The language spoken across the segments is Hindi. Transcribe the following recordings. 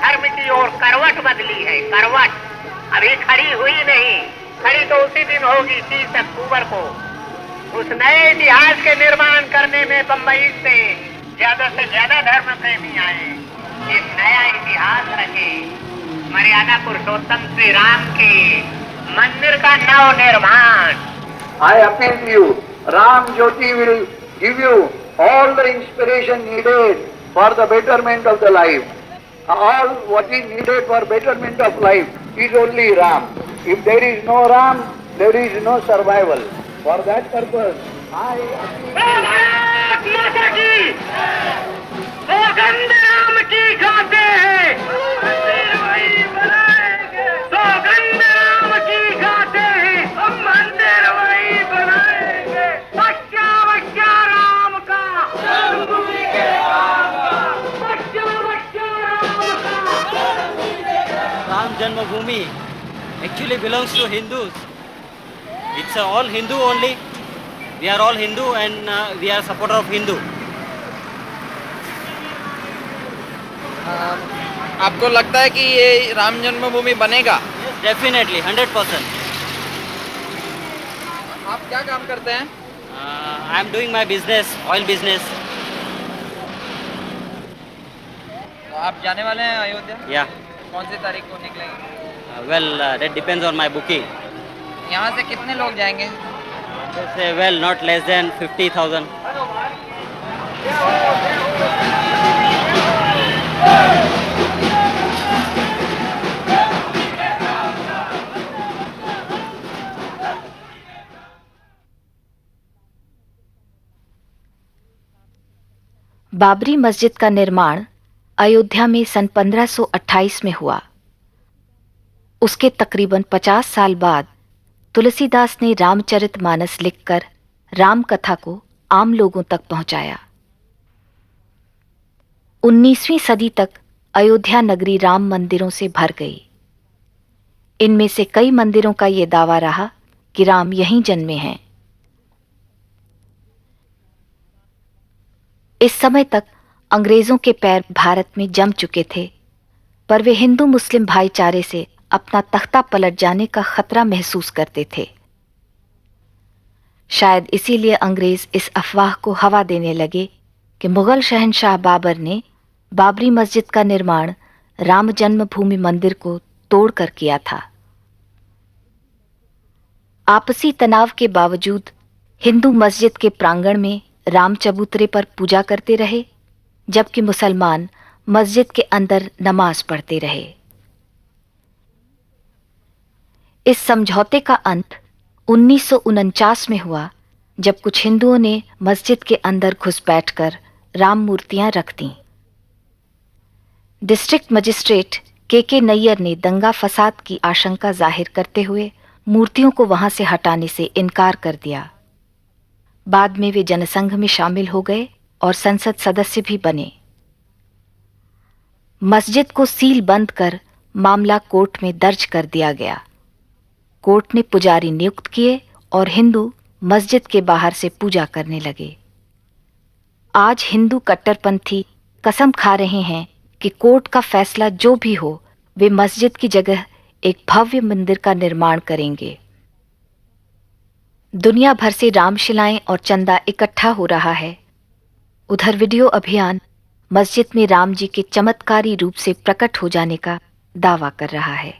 धर्म की ओर करवट बदली है, करवट अभी खड़ी हुई नहीं, खड़ी तो उसी दिन होगी 30 अक्टूबर को। उस नए इतिहास के निर्माण करने में बंबई से ज्यादा धर्म प्रेमी आए, एक नया इतिहास रचे, मर्यादा पुरुषोत्तम श्री राम के मंदिर का नव निर्माण। I appeal to you, Ram Jyoti will give you all the inspiration needed for the betterment of the life. All what is needed for betterment of life is only Ram. If there is no Ram, there is no survival. For that purpose, I माता की सौगंध राम की खाते हैं, सौगंध राम की खाते हैं, हम मंदिर वही बनाएंगे। बच्चा बच्चा राम का, बच्चा बच्चा राम का। Ram Janmabhoomi actually belongs to Hindus. It's all Hindu only. We are all Hindu and we are supporter of Hindu. आपको लगता है कि ये राम जन्मभूमि बनेगा? Yes, definitely, 100%. आप क्या काम करते हैं? I am doing my business, oil business. तो आप जाने वाले हैं अयोध्या? Yeah. कौन सी तारीख को निकलेंगे? Well, that depends on my booking. यहाँ से कितने लोग जाएंगे? Well, not less than 50,000. Babri मस्जिद का निर्माण अयोध्या में सन 1528 में हुआ। उसके तकरीबन 50 साल बाद तुलसीदास ने रामचरितमानस लिखकर राम कथा को आम लोगों तक पहुंचाया। 19वीं सदी तक अयोध्या नगरी राम मंदिरों से भर गई। इनमें से कई मंदिरों का ये दावा रहा कि राम यहीं जन्मे हैं। इस समय तक अंग्रेजों के पैर भारत में जम चुके थे, पर वे हिंदू मुस्लिम भाईचारे से अपना तख्ता पलट जाने का खतरा महसूस करते थे। शायद इसीलिए अंग्रेज इस अफवाह को हवा देने लगे कि मुगल शहंशाह बाबर ने बाबरी मस्जिद का निर्माण राम जन्मभूमि मंदिर को तोड़कर किया था। आपसी तनाव के बावजूद हिंदू मस्जिद के प्रांगण में राम चबूतरे पर पूजा करते रहे, जबकि मुसलमान मस्जिद के अंदर नमाज पढ़ते रहे। इस समझौते का अंत 1949 में हुआ, जब कुछ हिंदुओं ने मस्जिद के अंदर घुस बैठकर राम मूर्तियां रख दीं। डिस्ट्रिक्ट मजिस्ट्रेट के नैयर ने दंगा फसाद की आशंका जाहिर करते हुए मूर्तियों को वहां से हटाने से इनकार कर दिया। बाद में वे जनसंघ में शामिल हो गए और संसद सदस्य भी बने। मस्जिद को सील बंद कर मामला कोर्ट में दर्ज कर दिया गया। कोर्ट ने पुजारी नियुक्त किए और हिंदू मस्जिद के बाहर से पूजा करने लगे। आज हिंदू कट्टरपंथी कसम खा रहे हैं कि कोर्ट का फैसला जो भी हो, वे मस्जिद की जगह एक भव्य मंदिर का निर्माण करेंगे। दुनिया भर से रामशिलाएं और चंदा इकट्ठा हो रहा है। उधर वीडियो अभियान मस्जिद में राम जी के चमत्कारी रूप से प्रकट हो जाने का दावा कर रहा है।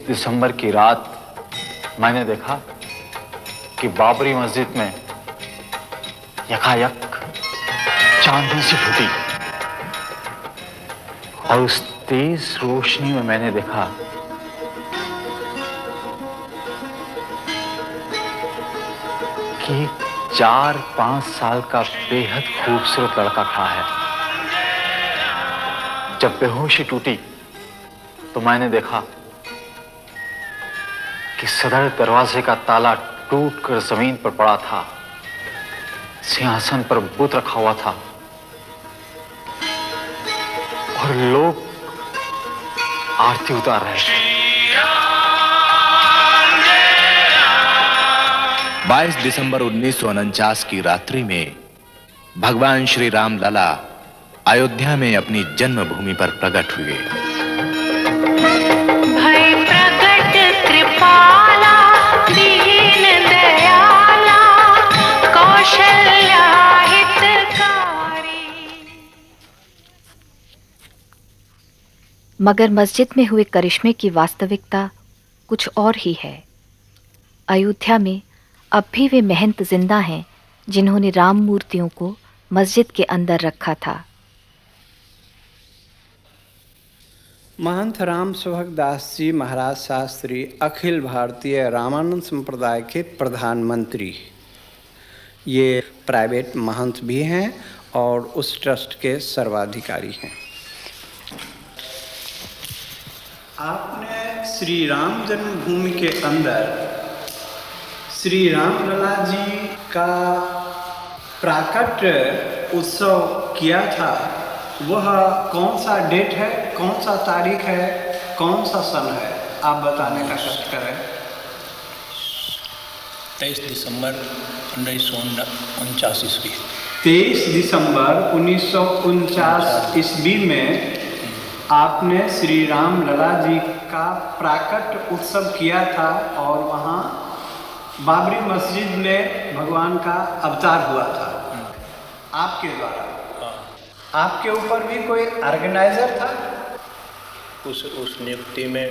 दिसंबर की रात मैंने देखा कि बाबरी मस्जिद में यकायक चांदनी सी फूटी और उस तेज रोशनी में मैंने देखा कि 4-5 साल का बेहद खूबसूरत लड़का खड़ा है। जब बेहोशी टूटी तो मैंने देखा कि सदर दरवाजे का ताला टूटकर जमीन पर पड़ा था। सिंहासन पर बुत रखा हुआ था और लोग आरती उतार रहे थे। 22 दिसंबर 1949 की रात्रि में भगवान श्री राम लला अयोध्या में अपनी जन्मभूमि पर प्रकट हुए। भय प्रकट कृपाला दीन दयाला कौशल्या हितकारी। मगर मस्जिद में हुए करिश्मे की वास्तविकता कुछ और ही है। अयोध्या में अब भी वे महंत जिंदा हैं जिन्होंने राम मूर्तियों को मस्जिद के अंदर रखा था। महंत राम सेवक दास जी महाराज शास्त्री अखिल भारतीय रामानंद संप्रदाय के प्रधानमंत्री, ये प्राइवेट महंत भी हैं और उस ट्रस्ट के सर्वाधिकारी हैं। आपने श्री राम जन्मभूमि के अंदर श्री राम लला जी का प्राकट्य उत्सव किया था। वह कौन सा डेट है, कौन सा तारीख है, कौन सा सन है, आप बताने का कष्ट करें। 23 दिसंबर 1949 ईस्वी। 23 दिसंबर 1949 ईस्वी में आपने श्री राम लला जी का प्राकट्य उत्सव किया था और वहाँ बाबरी मस्जिद में भगवान का अवतार हुआ था आपके द्वारा। आपके ऊपर भी कोई ऑर्गेनाइजर था? उस नियुक्ति में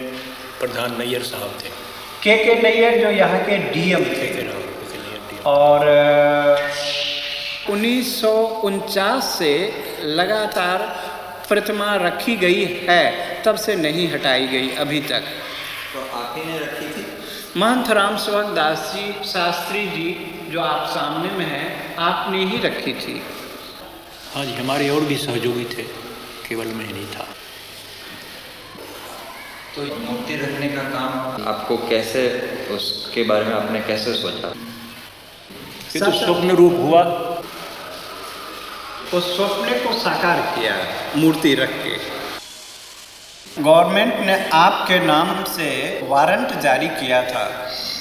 प्रधान नैयर साहब थे, के नैयर, जो यहाँ के डीएम थे। और 1949 से लगातार प्रतिमा रखी गई है, तब से नहीं हटाई गई अभी तक। तो आप ही ने रखी थी? महंत राम सेवक दास जी शास्त्री जी जो आप सामने में हैं, आपने ही रखी थी। हाँ जी, हमारे और भी सहयोगी थे, केवल मैं नहीं था। तो मूर्ति रखने का काम आपको कैसे, उसके बारे में आपने कैसे सोचा? ये तो स्वप्न रूप हुआ। उस स्वप्न को साकार किया मूर्ति रख के। गवर्नमेंट ने आपके नाम से वारंट जारी किया था।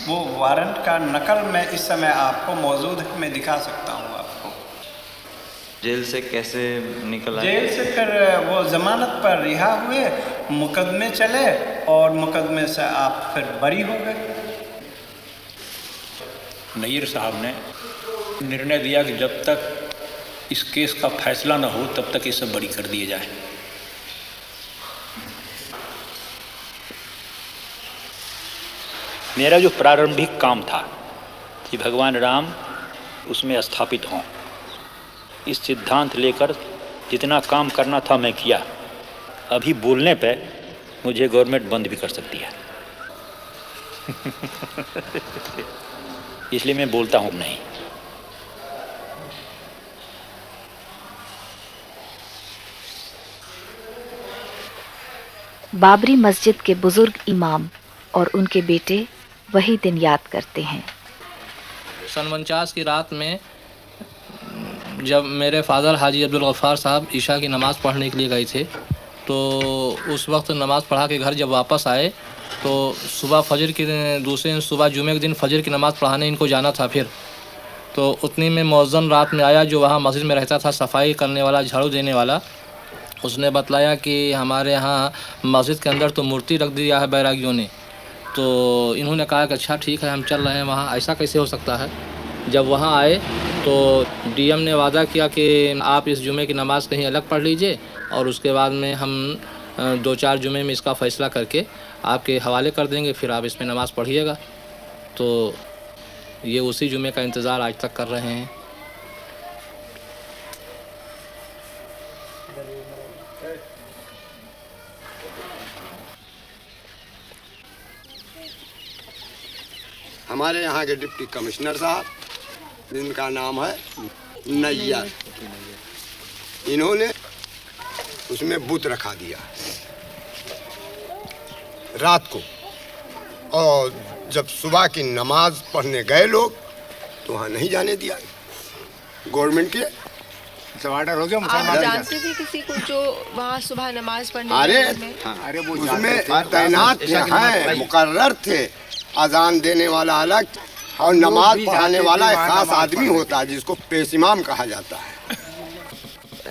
वो वारंट का नकल मैं इस समय आपको मौजूद है, मैं दिखा सकता हूँ आपको। जेल से कैसे निकला? जेल से फिर वो जमानत पर रिहा हुए, मुकदमे चले और मुकदमे से आप फिर बरी हो गए। नैयर साहब ने निर्णय दिया कि जब तक इस केस का फैसला न हो तब तक ये सब बरी कर दिए जाए। मेरा जो प्रारंभिक काम था कि भगवान राम उसमें स्थापित हों, इस सिद्धांत लेकर जितना काम करना था मैं किया। अभी बोलने पे मुझे गवर्नमेंट बंद भी कर सकती है इसलिए मैं बोलता हूँ नहीं। बाबरी मस्जिद के बुजुर्ग इमाम और उनके बेटे वही दिन याद करते हैं। सन 49 की रात में जब मेरे फादर हाजी अब्दुल गफ्फार साहब ईशा की नमाज़ पढ़ने के लिए गए थे, तो उस वक्त नमाज़ पढ़ा के घर जब वापस आए तो सुबह फजर की दूसरे सुबह जुमे के दिन फजर की नमाज़ पढ़ाने इनको जाना था। फिर तो उतनी में मौज़न रात में आया, जो वहाँ मस्जिद में रहता था, सफाई करने वाला, झाड़ू देने वाला। उसने बतलाया कि हमारे यहाँ मस्जिद के अंदर तो मूर्ति रख दिया है बैरागियों ने। तो इन्होंने कहा कि अच्छा ठीक है, हम चल रहे हैं वहाँ, ऐसा कैसे हो सकता है। जब वहाँ आए तो डीएम ने वादा किया कि आप इस जुमे की नमाज़ कहीं अलग पढ़ लीजिए और उसके बाद में हम 2-4 जुमे में इसका फ़ैसला करके आपके हवाले कर देंगे, फिर आप इसमें नमाज़ पढ़िएगा। तो ये उसी जुमे का इंतज़ार आज तक कर रहे हैं। हमारे यहाँ के डिप्टी कमिश्नर साहब, जिनका नाम है नैयर, इन्होंने उसमें बुत रखा दिया रात को, और जब सुबह की नमाज पढ़ने गए लोग तो वहाँ नहीं जाने दिया गवर्नमेंट के ऑर्डर हो गया। आप जानते थे किसी को जो वहाँ सुबह नमाज पढ़ने? अरे वो उसमें तैनात है, मुकर्रर थे। अजान देने वाला अलग और नमाज पढ़ाने वाला एक खास आदमी होता है जिसको पेश इमाम कहा जाता है।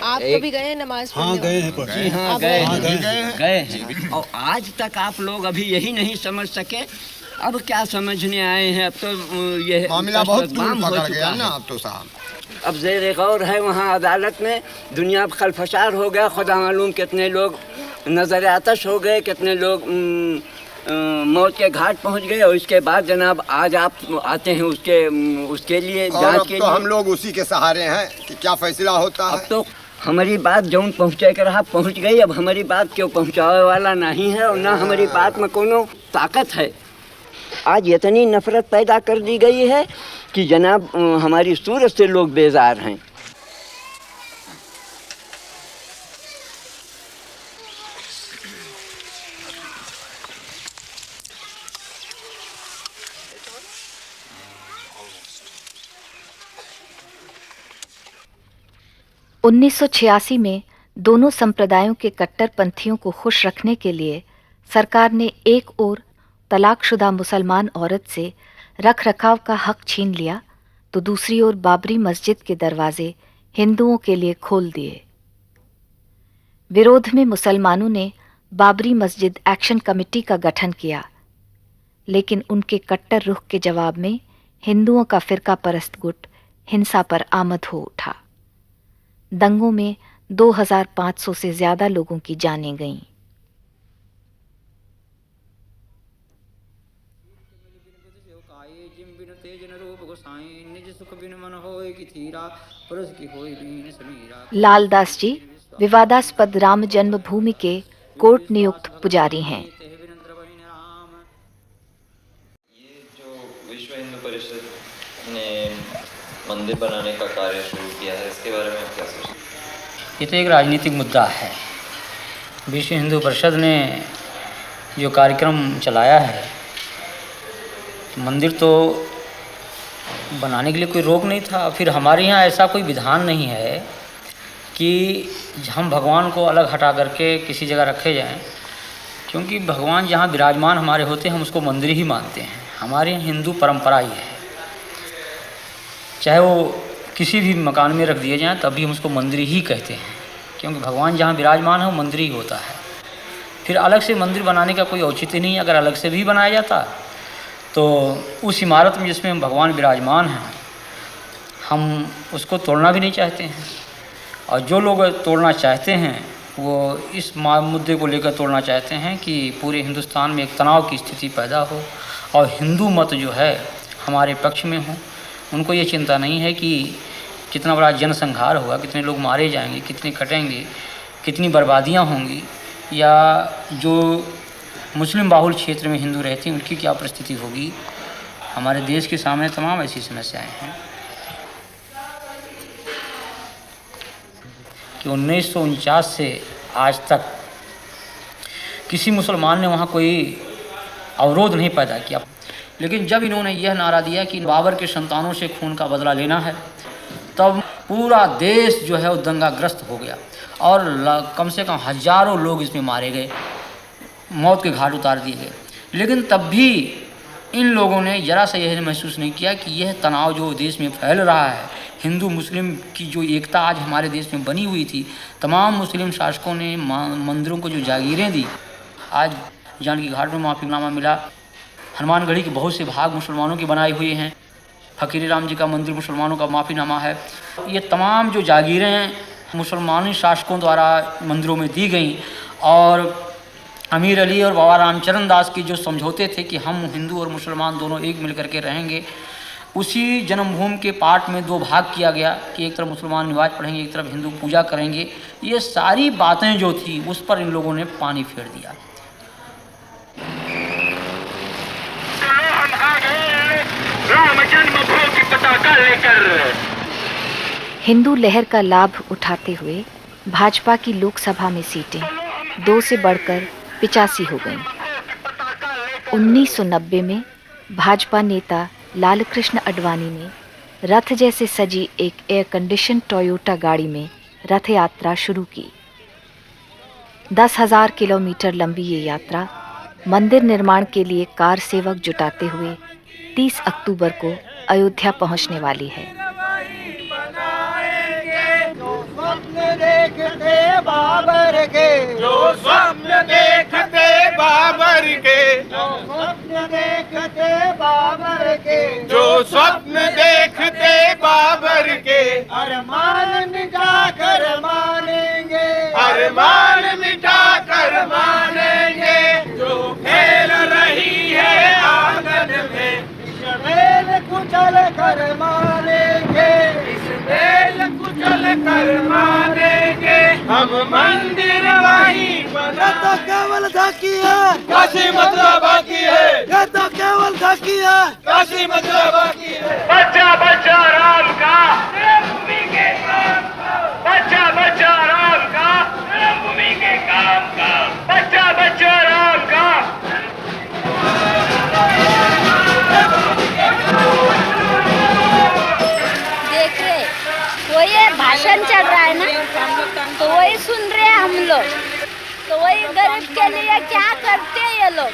आप कभी गए नमाज पढ़ने? हाँ गए हैं। जी हाँ गए हैं। और आज तक आप लोग अभी यही नहीं समझ सके, अब क्या समझने आए हैं? अब तो ये मामला बहुत दूर पकड़ गया ना अब तो साहब। अब ज़ेर गौर है वहाँ अदालत में, दुनिया खलफशार हो गया, खुदा मालूम कितने लोग नजर आतश हो गए, कितने लोग मौत के घाट पहुँच गए। और इसके बाद जनाब आज आप आते हैं उसके लिए जांच के लिए। तो हम लोग उसी के सहारे हैं कि क्या फैसला होता है। अब तो हमारी बात जौन पहुँचे कर रहा पहुँच गई, अब हमारी बात क्यों पहुँचाने वाला नहीं है और ना हमारी बात में कोनो ताकत है। आज इतनी नफरत पैदा कर दी गई है कि जनाब हमारी सूरत से लोग बेजार हैं। (1986) में दोनों संप्रदायों के कट्टरपंथियों को खुश रखने के लिए सरकार ने एक ओर तलाकशुदा मुसलमान औरत से रख रखाव का हक छीन लिया तो दूसरी ओर बाबरी मस्जिद के दरवाजे हिंदुओं के लिए खोल दिए। विरोध में मुसलमानों ने बाबरी मस्जिद एक्शन कमेटी का गठन किया, लेकिन उनके कट्टर रुख के जवाब में हिंदुओं का फिरका परस्त गुट हिंसा पर आमद हो उठा। दंगों में 2500 से ज्यादा लोगों की जानें गईं। लालदास जी विवादास्पद राम जन्मभूमि के कोर्ट नियुक्त पुजारी हैं। ये जो विश्व हिंदू परिषद ने मंदिर बनाने का कार्य शुरू किया है, इसके बारे में आप क्या सोचते हैं? ये तो एक राजनीतिक मुद्दा है। विश्व हिंदू परिषद ने जो कार्यक्रम चलाया है, मंदिर तो बनाने के लिए कोई रोक नहीं था। फिर हमारे यहाँ ऐसा कोई विधान नहीं है कि हम भगवान को अलग हटा करके किसी जगह रखे जाएं, क्योंकि भगवान जहाँ विराजमान हमारे होते हैं हम उसको मंदिर ही मानते हैं। हमारे यहाँ हिंदू परंपरा ही है, चाहे वो किसी भी मकान में रख दिए जाएं तब भी हम उसको मंदिर ही कहते हैं, क्योंकि भगवान जहाँ विराजमान है वो मंदिर ही होता है। फिर अलग से मंदिर बनाने का कोई औचित्य नहीं है। अगर अलग से भी बनाया जाता तो उस इमारत में जिसमें भगवान विराजमान हैं हम उसको तोड़ना भी नहीं चाहते हैं। और जो लोग तोड़ना चाहते हैं वो इस मुद्दे को लेकर तोड़ना चाहते हैं कि पूरे हिंदुस्तान में एक तनाव की स्थिति पैदा हो और हिंदू मत जो है हमारे पक्ष में हो। उनको ये चिंता नहीं है कि कितना बड़ा जनसंहार होगा, कितने लोग मारे जाएंगे, कितने कटेंगे, कितनी बर्बादियां होंगी, या जो मुस्लिम बाहुल क्षेत्र में हिंदू रहते हैं उनकी क्या परिस्थिति होगी। हमारे देश के सामने तमाम ऐसी समस्याएं हैं कि 1949 से आज तक किसी मुसलमान ने वहाँ कोई अवरोध नहीं पैदा किया। लेकिन जब इन्होंने यह नारा दिया कि बाबर के संतानों से खून का बदला लेना है, तब पूरा देश जो है वो दंगाग्रस्त हो गया और कम से कम हजारों लोग इसमें मारे गए, मौत के घाट उतार दिए गए। लेकिन तब भी इन लोगों ने जरा सा यह महसूस नहीं किया कि यह तनाव जो देश में फैल रहा है, हिंदू मुस्लिम की जो एकता आज हमारे देश में बनी हुई थी, तमाम मुस्लिम शासकों ने मंदिरों को जो जागीरें दी। आज जानकी घाट में माफीनामा मिला, हनुमानगढ़ी के बहुत से भाग मुसलमानों की बनाई हुई हैं, फकीर राम जी का मंदिर मुसलमानों का माफीनामा है। ये तमाम जो जागीरें मुसलमानी शासकों द्वारा मंदिरों में दी गई और अमीर अली और बाबा रामचरण दास की जो समझौते थे कि हम हिंदू और मुसलमान दोनों एक मिल करके रहेंगे, उसी जन्मभूमि के पार्ट में दो भाग किया गया कि एक तरफ मुसलमान नमाज पढ़ेंगे, एक तरफ हिंदू पूजा करेंगे। ये सारी बातें जो थी उस पर इन लोगों ने पानी फेर दिया। राम जन्मभूमि की पताका लेकर हिंदू लहर का लाभ उठाते हुए भाजपा की लोकसभा में सीटें 2 से बढ़कर 85 हो गईं। 1990 में भाजपा नेता लालकृष्ण आडवाणी ने रथ जैसे सजी एक एयर कंडीशन टोयोटा गाड़ी में रथ यात्रा शुरू की। 10,000 किलोमीटर लंबी ये यात्रा मंदिर निर्माण के लिए कार सेवक जुटाते हुए 30 अक्टूबर को अयोध्या पहुंचने वाली है। देखते बाबर के, जो स्वप्न देखते बाबर के, जो स्वप्न देखते बाबर के, जो स्वप्न देखते बाबर के, अरमान मिटा कर मानेंगे, अरमान मिटा कर मानेंगे, जो खेल रही है आंगन में, इस मेल कुचल कर मानेंगे, इस मेल कुचल कर मानेंगे, हम मंदिर वहीं बना। ये तो केवल झांकी है, काशी मथुरा बाकी है, ये तो केवल झांकी है, काशी मथुरा बाकी है। बच्चा बच्चा राम का, भूमि के काम का, बच्चा बच्चा राम का, भूमि के काम का, बच्चा बच्चा राम का। देख रहे वो ये भाषण चल रहा है ना, तो वही सुन रहे हैं हम लोग, तो वही गरीब के लिए क्या करते हैं ये लोग।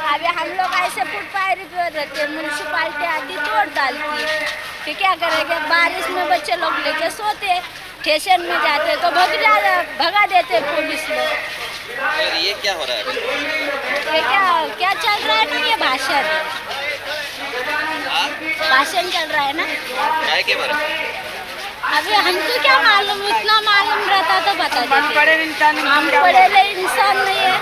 अभी हम लोग ऐसे फुटपाथ पर रहते, म्यूनसिपालिटी आती तोड़ डालती है, फिर क्या करेंगे। बारिश में बच्चे लोग लेके सोते, स्टेशन में जाते तो भगा देते पुलिस लोग। ये क्या हो रहा है? ये क्या चल रहा है ना, ये भाषण चल रहा है ना। काय के बारे में? अभी हमको क्या मालूम, इतना मालूम रहता तो बता देते। हम पढ़े इंसान नहीं है,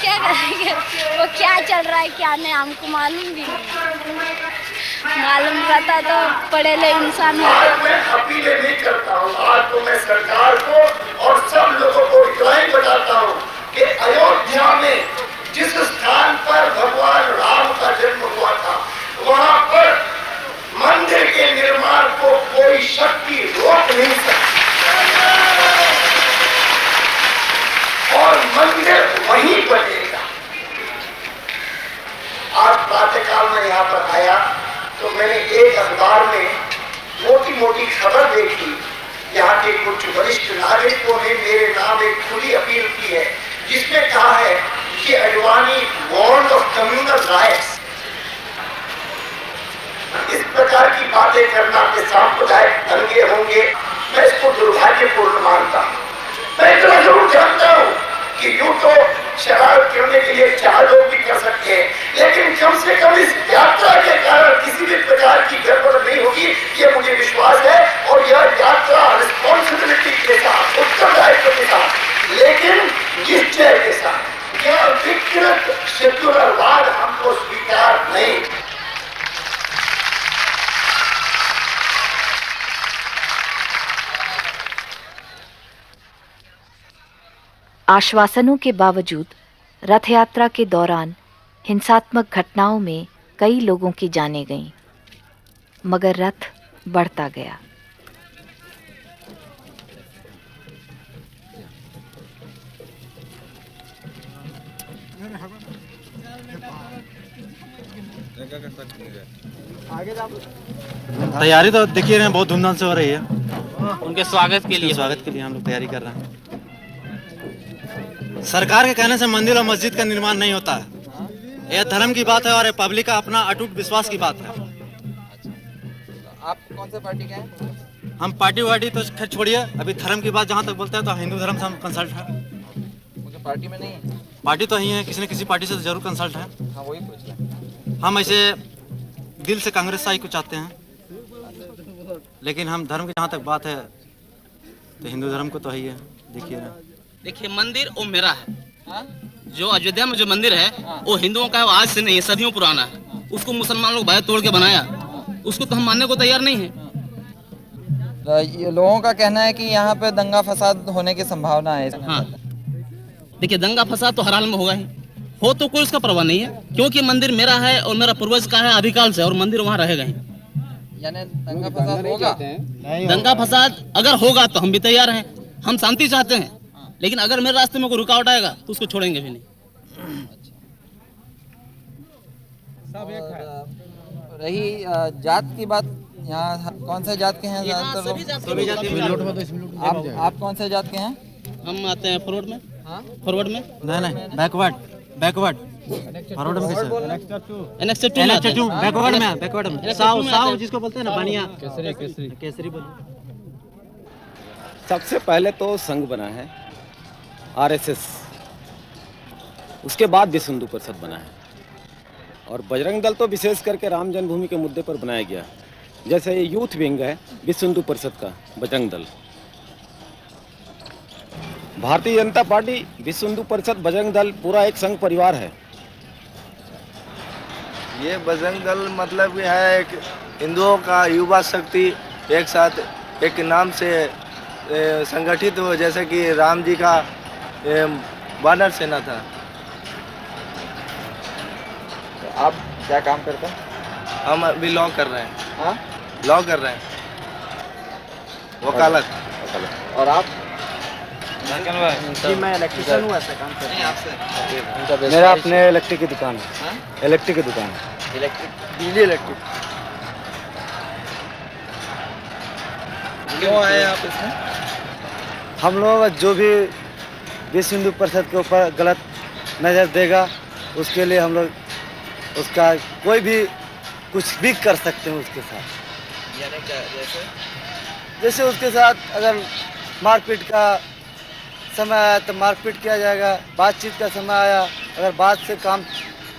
क्या करेंगे। वो क्या चल रहा है क्या नहीं हमको मालूम भी नहीं। मालूम रहता तो पढ़े ले इंसान होते। मैं अपील नहीं करता हूँ, आज तो मैं सरकार को और सब लोगों को इतना बताता हूँ कि अयोध्या में जिस स्थान पर भगवान राम का जन्म हुआ था, वहाँ पर मंदिर के निर्माण को कोई शक्ति रोक नहीं सकती, और मंदिर वहीं बनेगा। आज प्रातःकाल में यहाँ पर आया तो मैंने एक अखबार में मोटी मोटी खबर देखी। यहाँ के कुछ वरिष्ठ नागरिकों ने मेरे नाम एक खुली अपील की है, जिसमें कहा है कि Advani warned of communal riots. इस प्रकार की बातें करना के सांप्रदायिक दंगे होंगे, मैं इसको दुर्भाग्यपूर्ण मानता हूँ। मैं इतना जरूर जानता हूँ कि यूं तो शरारत करने के लिए 4 लोग भी कर सकते हैं, लेकिन कम से कम इस यात्रा के कारण किसी भी प्रकार की गड़बड़ नहीं होगी, ये मुझे विश्वास है। और यह यात्रा रिस्पॉन्सिबिलिटी के साथ, उत्तरदायित्व के साथ, लेकिन निश्चय के साथ। यह विकृत सेक्युलरवाद हमको स्वीकार नहीं। आश्वासनों के बावजूद रथ यात्रा के दौरान हिंसात्मक घटनाओं में कई लोगों की जानें गईं, मगर रथ बढ़ता गया। तैयारी तो देखिए रहे हैं, बहुत धूमधाम से हो रही है। उनके स्वागत के लिए हम लोग तैयारी कर रहे हैं। सरकार के कहने से मंदिर और मस्जिद का निर्माण नहीं होता है। यह धर्म की बात है और पब्लिक का अपना अटूट विश्वास की बात है। आप कौन से पार्टी के हैं? हम पार्टी वार्टी तो खैर छोड़िए, अभी धर्म की बात जहाँ तक बोलते हैं तो हिंदू धर्म से हम कंसल्ट है। मुझे पार्टी में नहीं है। पार्टी तो ही है, किसी न किसी पार्टी से तो जरूर कंसल्ट है। हाँ वही पूछ रहे हैं। हम ऐसे दिल से कांग्रेस साई को चाहते हैं, लेकिन हम धर्म की जहाँ तक बात है तो हिंदू धर्म को तो ही है। देखिए मंदिर वो मेरा है, जो अयोध्या में जो मंदिर है वो हिंदुओं का है, वो आज से नहीं है, सदियों पुराना है। उसको मुसलमान लोग बैठ तोड़ के बनाया, उसको तो हम मानने को तैयार नहीं है। ये लोगों का कहना है कि यहाँ पे दंगा फसाद होने की संभावना है। हाँ देखिए दंगा फसाद तो हर हाल में होगा ही, हो तो कोई उसका परवाह नहीं है, क्योंकि मंदिर मेरा है और मेरा पूर्वज का है अधिकाल से, और मंदिर वहाँ रहेगा ही। यानी दंगा फसाद होगा? दंगा फसाद अगर होगा तो हम भी तैयार हैं, हम शांति चाहते हैं, लेकिन अगर मेरे रास्ते में कोई रुकावट आएगा तो उसको छोड़ेंगे भी नहीं। और रही जात की बात, यहाँ कौन से जात के हैं ज़्यादातर लोग? आप कौन से जात के हैं? हम आते हैं फॉरवर्ड में। हाँ फॉरवर्ड में नहीं बैकवर्ड फॉरवर्ड में एनेक्स 2 बैकवर्ड में साव जिसको बोलते हैं ना बनिया केसरी बोलो। सबसे पहले तो संघ बना है आरएसएस, उसके बाद विश्व हिंदू परिषद बना है, और बजरंग दल तो विशेष करके राम जन्मभूमि के मुद्दे पर बनाया गया। जैसे ये यूथ विंग है विश्व हिंदू परिषद का बजरंग दल, भारतीय जनता पार्टी, विश्व हिंदू परिषद, बजरंग दल पूरा एक संघ परिवार है। ये बजरंग दल मतलब है एक हिंदुओं का युवा शक्ति एक साथ एक नाम से संगठित हो, जैसे कि राम जी का वानर सेना था। तो आप क्या काम करते हैं? हम अभी लॉ कर रहे हैं। हाँ लॉ कर रहे हैं, वकालत। और आप? जी मैं इलेक्ट्रिशियन हूँ, ऐसा काम करते हैं आपसे। मेरा अपने इलेक्ट्रिक की दुकान है। इलेक्ट्रिक की दुकान है, इलेक्ट्रिक, बिजली इलेक्ट्रिक। क्यों आए आप इसमें? हम लोग जो भी विश्व हिंदू परिषद के ऊपर गलत नज़र देगा उसके लिए हम लोग उसका कोई भी कुछ भी कर सकते हैं उसके साथ। यानी क्या? जैसे उसके साथ अगर मारपीट का समय आया तो मारपीट किया जाएगा, बातचीत का समय आया अगर बात से काम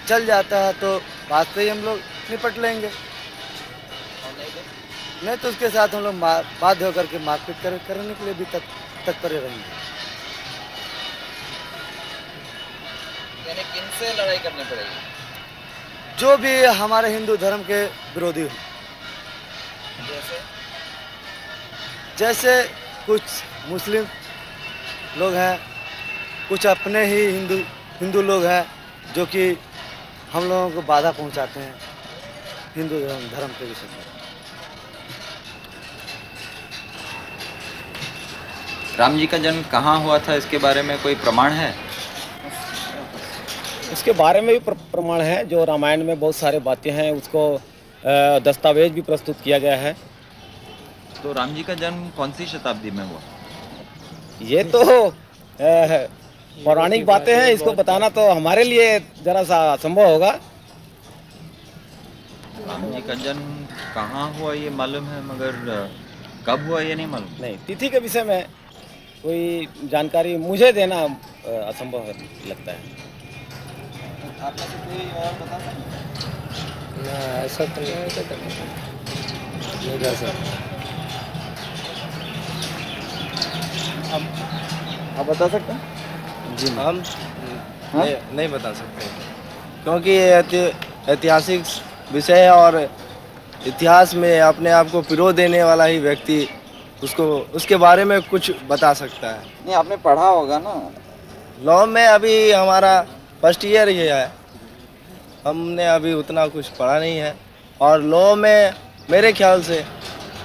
चल जाता है तो बात से ही हम लोग निपट लेंगे, नहीं तो उसके साथ हम लोग बाध्य होकर के मारपीट करने के लिए भी तत्पर रहेंगे। यानी किनसे लड़ाई करनी पड़ेगी? जो भी हमारे हिंदू धर्म के विरोधी हो, जैसे कुछ मुस्लिम लोग हैं, कुछ अपने ही हिंदू लोग हैं जो कि हम लोगों को बाधा पहुंचाते हैं हिंदू धर्म के विषय में। राम जी का जन्म कहाँ हुआ था, इसके बारे में कोई प्रमाण है? उसके बारे में भी प्रमाण है, जो रामायण में बहुत सारे बातें हैं, उसको दस्तावेज भी प्रस्तुत किया गया है। तो राम जी का जन्म कौन सी शताब्दी में हुआ? ये तो पौराणिक बातें हैं, इसको बताना तो हमारे लिए जरा सा असंभव होगा। राम जी का जन्म कहाँ हुआ ये मालूम है, मगर कब हुआ ये नहीं मालूम। नहीं, तिथि के विषय में कोई जानकारी मुझे देना असंभव लगता है। आप में से कोई और बता सकते? ना, ऐसा तो नहीं कर सकता। आप बता सकते हैं? जी हम नहीं बता सकते, क्योंकि ये ऐतिहासिक विषय है और इतिहास में अपने आप को पिरो देने वाला ही व्यक्ति उसके बारे में कुछ बता सकता है। नहीं, आपने पढ़ा होगा ना लॉ में? अभी हमारा फर्स्ट ईयर ही है, हमने अभी उतना कुछ पढ़ा नहीं है, और लॉ में मेरे ख्याल से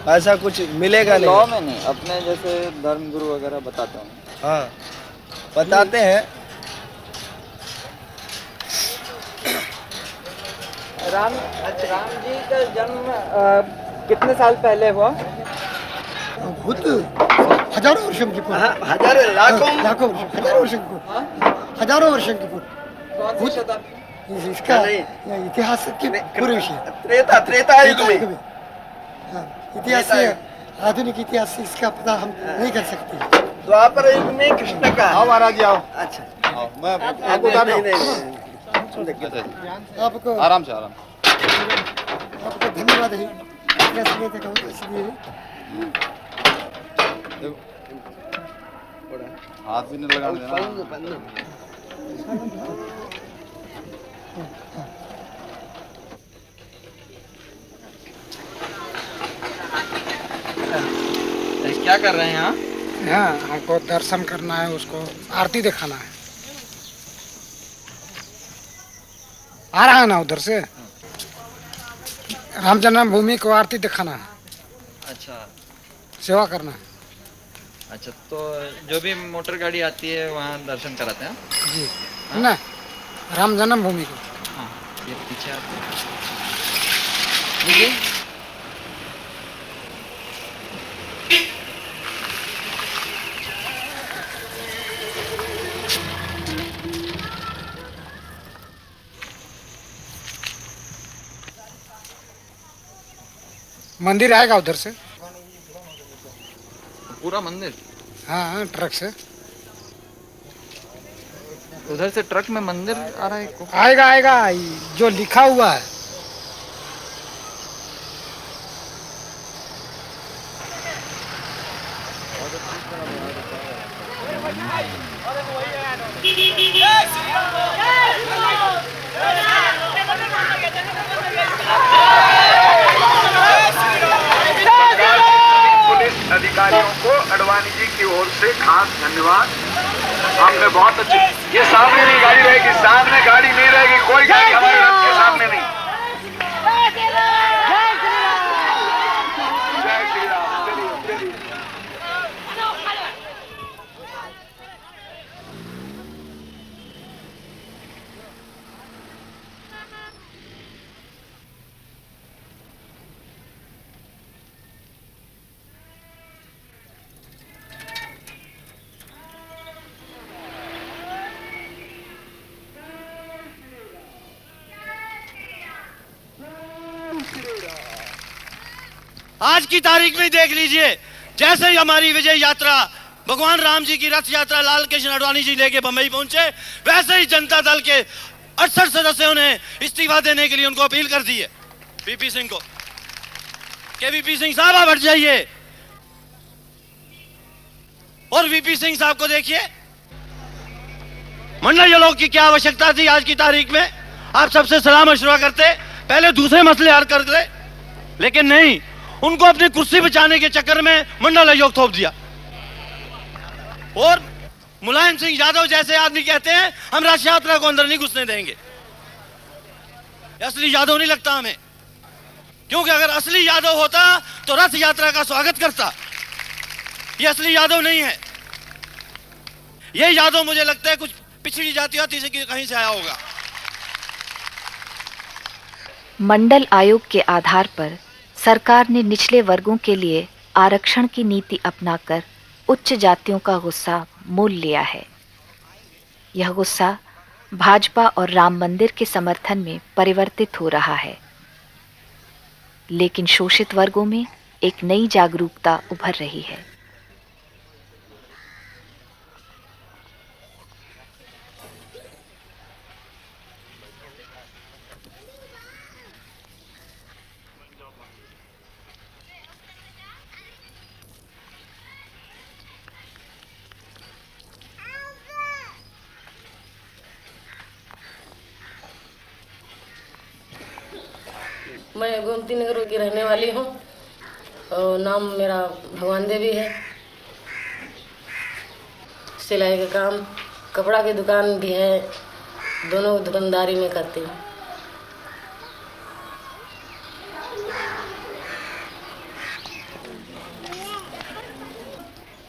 ऐसा कुछ मिलेगा नहीं। लॉ में नहीं, अपने जैसे धर्मगुरु वगैरह बताते हैं। हाँ बताते हैं। राम जी का जन्म कितने साल पहले हुआ? हजारों वर्षांपूर्वी। हजारों वर्षांपूर्वी। कौन सी शताब्दी? इसका इतिहास के पूरे विषय त्रेता युग में। इतिहास से, आधुनिक इतिहास से इसका पता हम नहीं कर सकते। द्वापर युग में कृष्ण का। आओ महाराज जी, आओ। अच्छा मैं आपको बता दूं। आपको आराम से आपको धन्यवाद है इसलिए हाथ भी नहीं लगाने देना। क्या कर रहे हैं यहाँ? हाँ, हमको दर्शन करना है, उसको आरती दिखाना है। आ रहा है ना उधर से, राम जन्मभूमि को आरती दिखाना है। अच्छा, सेवा करना है। अच्छा, तो जो भी मोटर गाड़ी आती है वहाँ दर्शन कराते हैं? जी, है ना, राम जन्मभूमि को। ये पीछे देखिए मंदिर आएगा उधर से पूरा मंदिर। हाँ ट्रक से उधर से ट्रक में मंदिर आ रहा है। आएगा आएगा जो लिखा हुआ है। अधिकारियों को अडवाणी जी की ओर से खास धन्यवाद। आपने बहुत अच्छी, ये सामने नहीं गाड़ी रहेगी, सामने गाड़ी नहीं रहेगी, कोई गाड़ी हमारे रथ के सामने नहीं। जय श्री राम। चलिए आज की तारीख में देख लीजिए, जैसे ही हमारी विजय यात्रा भगवान राम जी की रथ यात्रा लाल कृष्ण आडवाणी जी लेके बंबई पहुंचे, वैसे ही जनता दल के 68 सदस्यों ने इस्तीफा देने के लिए उनको अपील कर दी है वीपी सिंह को कि वीपी सिंह साहब आप हट जाइए। और वीपी सिंह साहब को देखिए, मंडल लोग की क्या आवश्यकता थी आज की तारीख में? आप सबसे सलाह मशवरा करते, पहले दूसरे मसले हल करते, लेकिन नहीं, उनको अपनी कुर्सी बचाने के चक्कर में मंडल आयोग थोप दिया। और मुलायम सिंह यादव जैसे आदमी कहते हैं हम रथ यात्रा को अंदर नहीं घुसने देंगे। असली यादव नहीं लगता हमें, क्योंकि अगर असली यादव होता तो रथ यात्रा का स्वागत करता। ये असली यादव नहीं है, ये यादव मुझे लगता है कुछ पिछड़ी जाति से कहीं से आया होगा। मंडल आयोग के आधार पर सरकार ने निचले वर्गों के लिए आरक्षण की नीति अपनाकर उच्च जातियों का गुस्सा मोल लिया है। यह गुस्सा भाजपा और राम मंदिर के समर्थन में परिवर्तित हो रहा है, लेकिन शोषित वर्गों में एक नई जागरूकता उभर रही है। मैं गोमती नगर की रहने वाली हूँ और नाम मेरा भगवान देवी है। सिलाई का काम, कपड़ा की दुकान भी है, दोनों दुकानदारी में करती हूँ।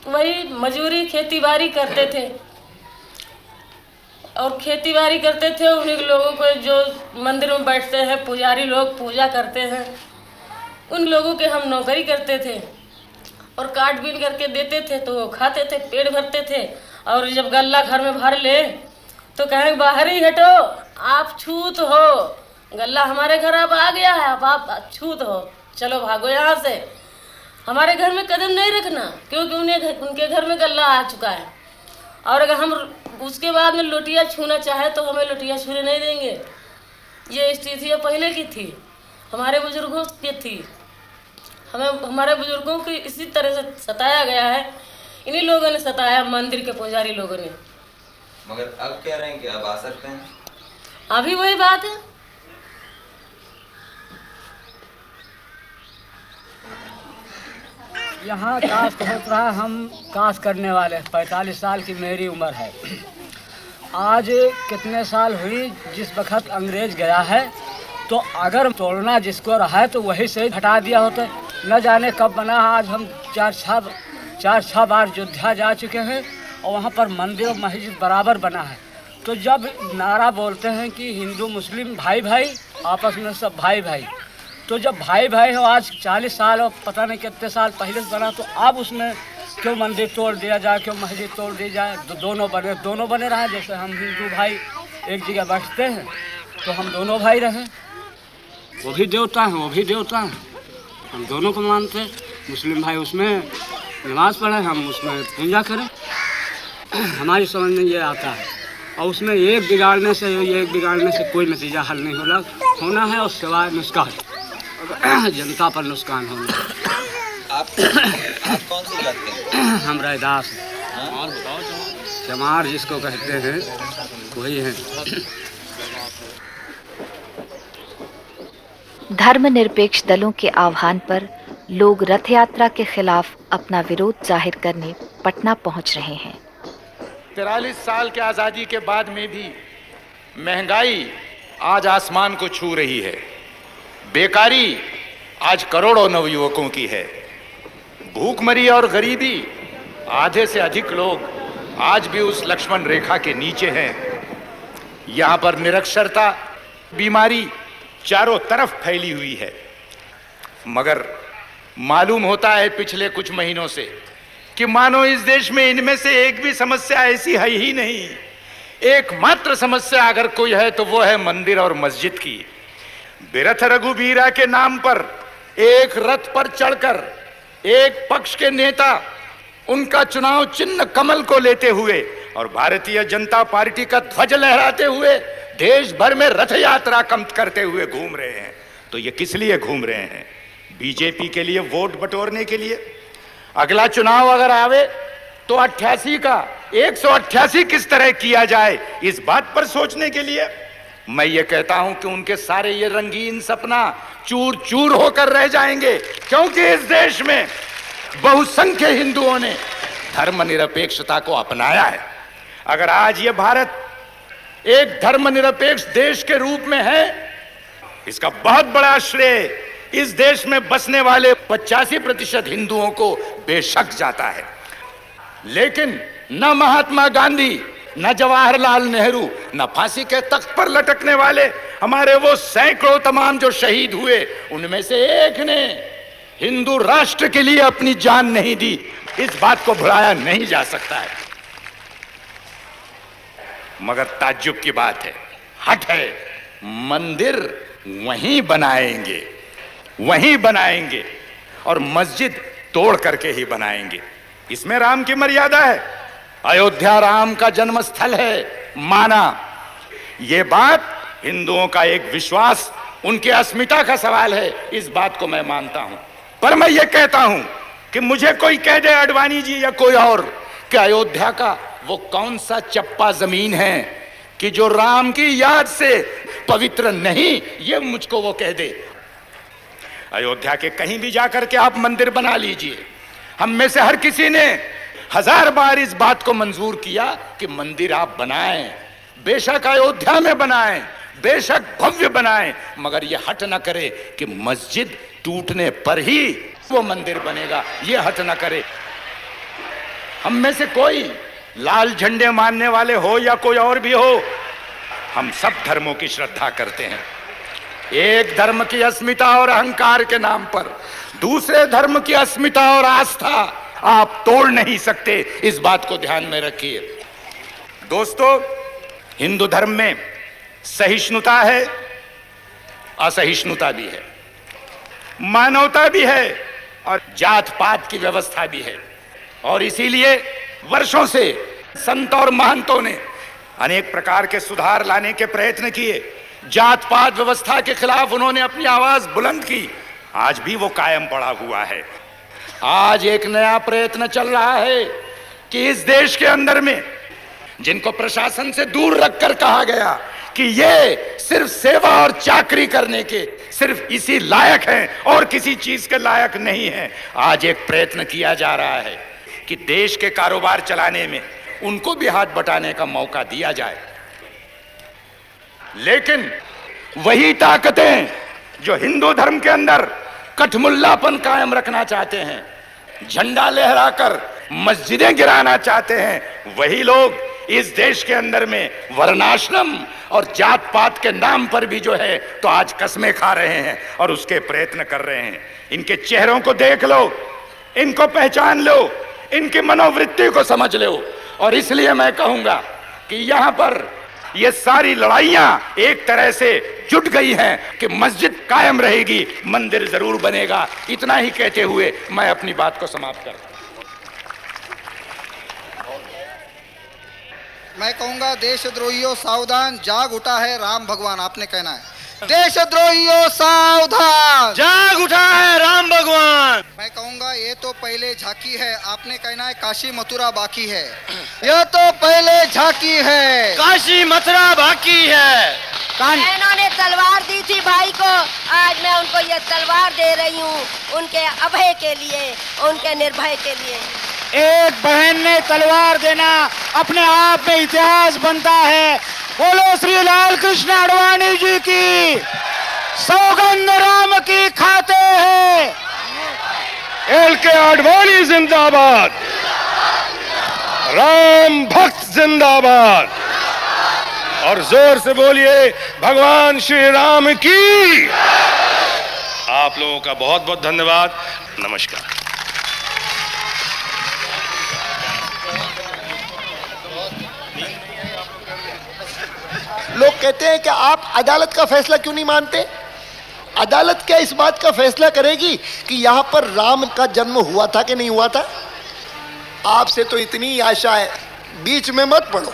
वही मजदूरी खेती बाड़ी करते थे और खेती बाड़ी करते थे। उन्हीं लोगों को जो मंदिर में बैठते हैं पुजारी लोग पूजा करते हैं, उन लोगों के हम नौकरी करते थे और काट बीन करके देते थे तो वो खाते थे, पेट भरते थे। और जब गल्ला घर में भर ले तो कहें बाहर ही हटो, आप छूत हो, गल्ला हमारे घर अब आ गया है, अब आप छूत हो, चलो भागो यहाँ से, हमारे घर में कदम नहीं रखना, क्योंकि उनके घर में गल्ला आ चुका है। और अगर हम उसके बाद में लोटिया छूना चाहे तो हमें लोटिया छूने नहीं देंगे। ये स्थिति पहले की थी, हमारे बुजुर्गों की थी। हमें हमारे बुजुर्गों को इसी तरह से सताया गया है, इन्हीं लोगों ने सताया, मंदिर के पुजारी लोगों ने। मगर अब कह रहे हैं कि अब आ सकते हैं। अभी वही बात है। यहाँ कास्ट होता रहा, हम कास्ट करने वाले 45 साल की मेरी उम्र है। आज कितने साल हुई जिस वक्त अंग्रेज गया है, तो अगर तोड़ना जिसको रहा है तो वही से हटा दिया होता। न जाने कब बना। आज हम चार छः बार अयोध्या जा चुके हैं और वहाँ पर मंदिर और मस्जिद बराबर बना है। तो जब नारा बोलते हैं कि हिंदू मुस्लिम भाई भाई, आपस में सब भाई भाई, तो जब भाई भाई हो आज 40 साल और पता नहीं कितने साल पहले से बना, तो अब उसमें क्यों मंदिर तोड़ दिया जाए, क्यों मस्जिद तोड़ दी जाए? दोनों बने रहे। जैसे हम हिंदू भाई एक जगह बैठते हैं तो हम दोनों भाई रहे। वो भी देवता हैं, वो भी देवता हैं, हम दोनों को मानते हैं। मुस्लिम भाई उसमें नमाज पढ़े, हम उसमें पूजा करें। हमारी समझ में ये आता है। और उसमें एक बिगाड़ने से कोई नतीजा हल नहीं होना है, और सिवाय नुकसान, जनता पर नुकसान होना। आप कौन सी जात के हैं? हम रैदास चमार जिसको कहते हैं वही हैं। धर्मनिरपेक्ष दलों के आह्वान पर लोग रथ यात्रा के खिलाफ अपना विरोध जाहिर करने पटना पहुंच रहे हैं। 43 साल के आज़ादी के बाद में भी महंगाई आज आसमान को छू रही है। बेकारी आज करोड़ों नवयुवकों की है। भूखमरी और गरीबी, आधे से अधिक लोग आज भी उस लक्ष्मण रेखा के नीचे हैं। यहाँ पर निरक्षरता, बीमारी चारों तरफ फैली हुई है। मगर मालूम होता है पिछले कुछ महीनों से कि मानो इस देश में इनमें से एक भी समस्या ऐसी है ही नहीं। एकमात्र समस्या अगर कोई है तो वो है मंदिर और मस्जिद की। बिरथ रघुबीरा के नाम पर एक रथ पर चढ़कर एक पक्ष के नेता उनका चुनाव चिन्ह कमल को लेते हुए और भारतीय जनता पार्टी का ध्वज लहराते हुए देश भर में रथ यात्रा करते हुए घूम रहे हैं। तो ये किस लिए घूम रहे हैं? बीजेपी के लिए वोट बटोरने के लिए। अगला चुनाव अगर आवे तो 88 का 188 किस तरह किया जाए, इस बात पर सोचने के लिए। मैं ये कहता हूं कि उनके सारे ये रंगीन सपना चूर चूर होकर रह जाएंगे, क्योंकि इस देश में बहुसंख्य हिंदुओं ने धर्मनिरपेक्षता को अपनाया है। अगर आज ये भारत एक धर्मनिरपेक्ष देश के रूप में है, इसका बहुत बड़ा श्रेय इस देश में बसने वाले 85% हिंदुओं को बेशक जाता है। लेकिन न महात्मा गांधी, न जवाहरलाल नेहरू, न फांसी के तख्त पर लटकने वाले हमारे वो सैकड़ों तमाम जो शहीद हुए, उनमें से एक ने हिंदू राष्ट्र के लिए अपनी जान नहीं दी। इस बात को भुलाया नहीं जा सकता है। मगर ताज्जुब की बात है, हट है, मंदिर वहीं बनाएंगे और मस्जिद तोड़ करके ही बनाएंगे। इसमें राम की मर्यादा है। अयोध्या राम का जन्म स्थल है, माना। यह बात हिंदुओं का एक विश्वास, उनकी अस्मिता का सवाल है, इस बात को मैं मानता हूं। पर मैं ये कहता हूं कि मुझे कोई कह दे, अडवाणी जी या कोई और, कि अयोध्या का वो कौन सा चप्पा जमीन है कि जो राम की याद से पवित्र नहीं, ये मुझको वो कह दे। अयोध्या के कहीं भी जाकर के आप मंदिर बना लीजिए। हम में से हर किसी ने 1000 बार इस बात को मंजूर किया कि मंदिर आप बनाएं, बेशक अयोध्या में बनाएं, बेशक भव्य बनाएं, मगर ये हट न करे कि मस्जिद टूटने पर ही वो मंदिर बनेगा। ये हट न करे। हम में से कोई लाल झंडे मानने वाले हो या कोई और भी हो, हम सब धर्मों की श्रद्धा करते हैं। एक धर्म की अस्मिता और अहंकार के नाम पर दूसरे धर्म की अस्मिता और आस्था आप तोड़ नहीं सकते। इस बात को ध्यान में रखिए। दोस्तों, हिंदू धर्म में सहिष्णुता है, असहिष्णुता भी है, मानवता भी है और जात पात की व्यवस्था भी है। और इसीलिए वर्षों से संत और महंतों ने अनेक प्रकार के सुधार लाने के प्रयत्न किए। जात पात व्यवस्था के खिलाफ उन्होंने अपनी आवाज बुलंद की। आज भी वो कायम पड़ा हुआ है। आज एक नया प्रयत्न चल रहा है कि इस देश के अंदर में जिनको प्रशासन से दूर रखकर कहा गया कि ये सिर्फ सेवा और चाकरी करने के सिर्फ इसी लायक हैं और किसी चीज के लायक नहीं हैं, आज एक प्रयत्न किया जा रहा है कि देश के कारोबार चलाने में उनको भी हाथ बटाने का मौका दिया जाए। लेकिन वही ताकतें जो हिंदू धर्म के अंदर कठमुल्लापन कायम रखना चाहते हैं, झंडा लहराकर मस्जिदें गिराना चाहते हैं, वही लोग इस देश के अंदर में वर्णाश्रम और जात पात के नाम पर भी जो है तो आज कस्में खा रहे हैं और उसके प्रयत्न कर रहे हैं। इनके चेहरों को देख लो, इनको पहचान लो, इनकी मनोवृत्ति को समझ लो। और इसलिए मैं कहूंगा कि यहां पर ये सारी लड़ाइयां एक तरह से जुट गई हैं कि मस्जिद कायम रहेगी, मंदिर जरूर बनेगा। इतना ही कहते हुए मैं अपनी बात को समाप्त करता हूं। मैं कहूंगा देशद्रोहियों सावधान, जाग उठा है राम भगवान। आपने कहना है देशद्रोहियों सावधान, जाग उठा है राम भगवान। मैं कहूंगा ये तो पहले झांकी है। आपने कहना है काशी मथुरा बाकी है। यह तो पहले झांकी है, काशी मथुरा बाकी है। बहनों ने तलवार दी थी भाई को, आज मैं उनको ये तलवार दे रही हूँ, उनके अभय के लिए, उनके निर्भय के लिए। एक बहन ने तलवार देना अपने आप में इतिहास बनता है। बोलो श्री लाल कृष्ण आडवाणी जी की, सौगंध राम की खाते हैं। LK आडवाणी जिंदाबाद, राम भक्त जिंदाबाद। और जोर से बोलिए भगवान श्री राम की। आप लोगों का बहुत बहुत धन्यवाद। नमस्कार। लोग कहते हैं कि आप अदालत का फैसला क्यों नहीं मानते? अदालत क्या इस बात का फैसला करेगी कि यहां पर राम का जन्म हुआ था कि नहीं हुआ था? आपसे तो इतनी आशा है, बीच में मत पड़ो,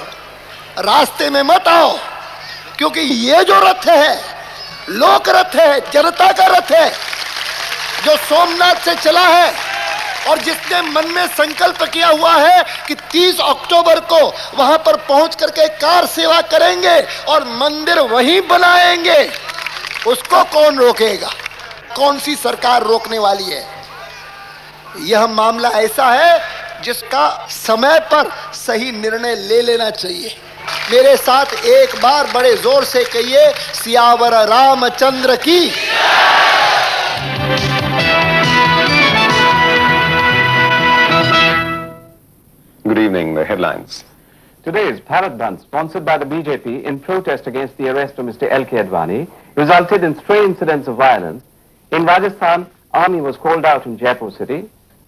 रास्ते में मत आओ, क्योंकि ये जो रथ है लोक रथ है, जनता का रथ है, जो सोमनाथ से चला है और जिसने मन में संकल्प किया हुआ है कि 30 अक्टूबर को वहां पर पहुंच करके कार सेवा करेंगे और मंदिर वहीं बनाएंगे, उसको कौन रोकेगा? कौन सी सरकार रोकने वाली है? यह मामला ऐसा है जिसका समय पर सही निर्णय ले लेना चाहिए। मेरे साथ एक बार बड़े जोर से कहिए, सियावर रामचंद्र की। Good evening. The headlines. Today's Bharat Bandh, sponsored by the BJP in protest against the arrest of Mr. LK Advani, resulted in stray incidents of violence. In Rajasthan, army was called out in Jaipur city.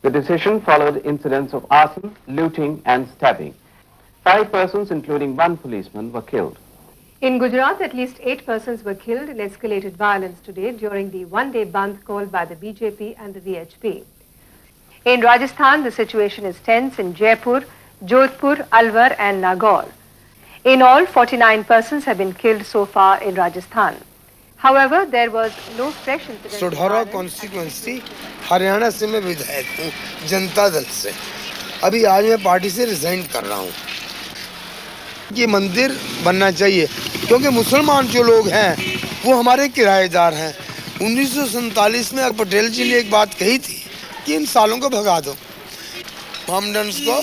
The decision followed incidents of arson, looting and stabbing. 5 persons, including 1 policeman, were killed. In Gujarat, at least 8 persons were killed in escalated violence today during the one-day bandh called by the BJP and the VHP. In Rajasthan, the situation is tense in Jaipur, Jodhpur, Alwar and Nagaur. In all, 49 persons have been killed so far in Rajasthan. However, there was no fresh incident. Sadhaura constituency Haryana से मैं विधायक हूँ जनता दल से। अभी आज मैं पार्टी से रिजाइन कर रहा हूँ। ये मंदिर बनना चाहिए क्योंकि मुसलमान जो लोग हैं वो हमारे किराएदार हैं। 1947 में पटेल जी ने एक बात कही थी कि इन सालों को भगा दो। मोहम्मडन्स को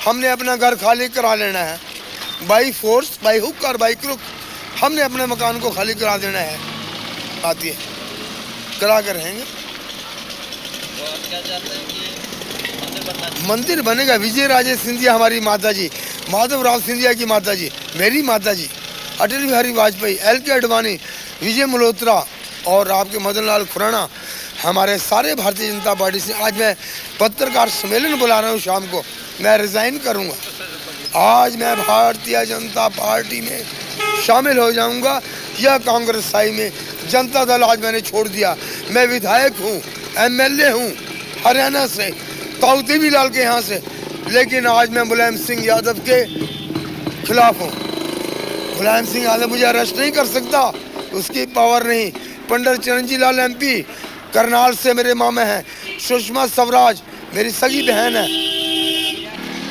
हमने अपना घर खाली करा लेना है, बाई फोर्स, बाई हुक और बाई क्रुक हमने अपने मकान को खाली करा देना है। आती है करा कर रहेंगे। मंदिर बनेगा। विजय राजे सिंधिया हमारी माता जी, माधवराव सिंधिया की माता जी, मेरी माता जी, अटल बिहारी वाजपेयी, LK आडवाणी, विजय मल्होत्रा और आपके मदन लाल खुराना, हमारे सारे भारतीय जनता पार्टी से आज मैं पत्रकार सम्मेलन बुला रहा हूँ। शाम को मैं रिजाइन करूँगा। आज मैं भारतीय जनता पार्टी में शामिल हो जाऊँगा या कांग्रेस साई में। जनता दल आज मैंने छोड़ दिया। मैं विधायक हूँ, MLA हूँ हरियाणा से, ताऊ लाल के यहाँ से, लेकिन आज मैं मुलायम सिंह यादव के खिलाफ हूँ। मुलायम सिंह यादव मुझे अरेस्ट नहीं कर सकता, उसकी पावर नहीं। पंडित चिरंजीवी लाल MP करनाल से मेरे मामे हैं। सुषमा स्वराज मेरी सगी बहन है।